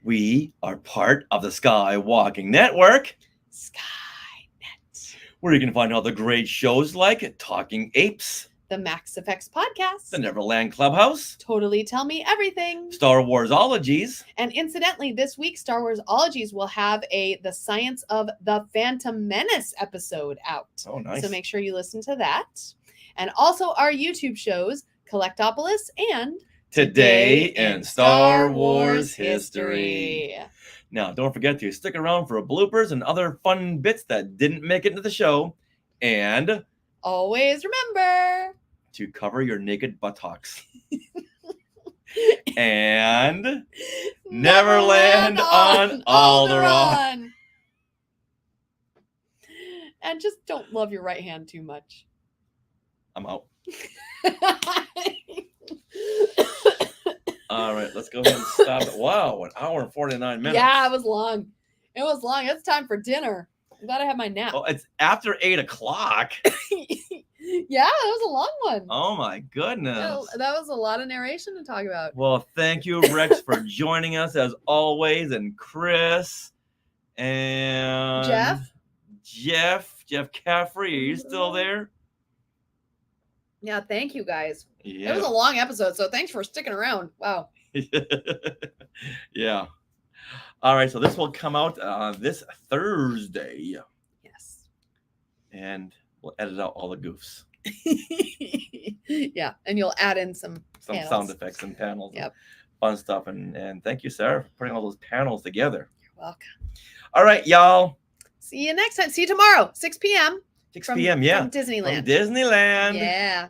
We are part of the Skywalking Network, Skynet. where you can find all the great shows like Talking Apes, The Max Effects Podcast. The Neverland Clubhouse, Totally Tell Me Everything. Star Warsologies, And incidentally, this week, Star Wars Ologies will have The Science of the Phantom Menace episode out. oh nice, So make sure you listen to that. And also our YouTube shows, Collectopolis and Today in Star Wars History. Now, don't forget to stick around for bloopers and other fun bits that didn't make it into the show, and Always remember to cover your naked buttocks. And Neverland on Alderaan. And just don't love your right hand too much. I'm out. All right, let's go ahead and stop it. Wow, 1 hour and 49 minutes. Yeah, it was long. It was long. It's time for dinner. I'm glad I had my nap. Well, it's after 8 o'clock. Yeah, that was a long one. Oh my goodness. That was a lot of narration to talk about. Well, thank you, Rex, for joining us as always, and Chris and Jeff Caffrey. Are you still there? Yeah, thank you guys. Yeah. It was a long episode, so thanks for sticking around. Wow. Yeah. All right, so this will come out this Thursday, Yes. and we'll edit out all the goofs, Yeah, and you'll add in some some panels. sound effects and panels, and Yep. fun stuff, and thank you, Sarah, for putting all those panels together. You're welcome. All right, y'all. See you next time. See you tomorrow, 6 p.m. 6 p.m. Yeah, From Disneyland. from Disneyland. Yeah.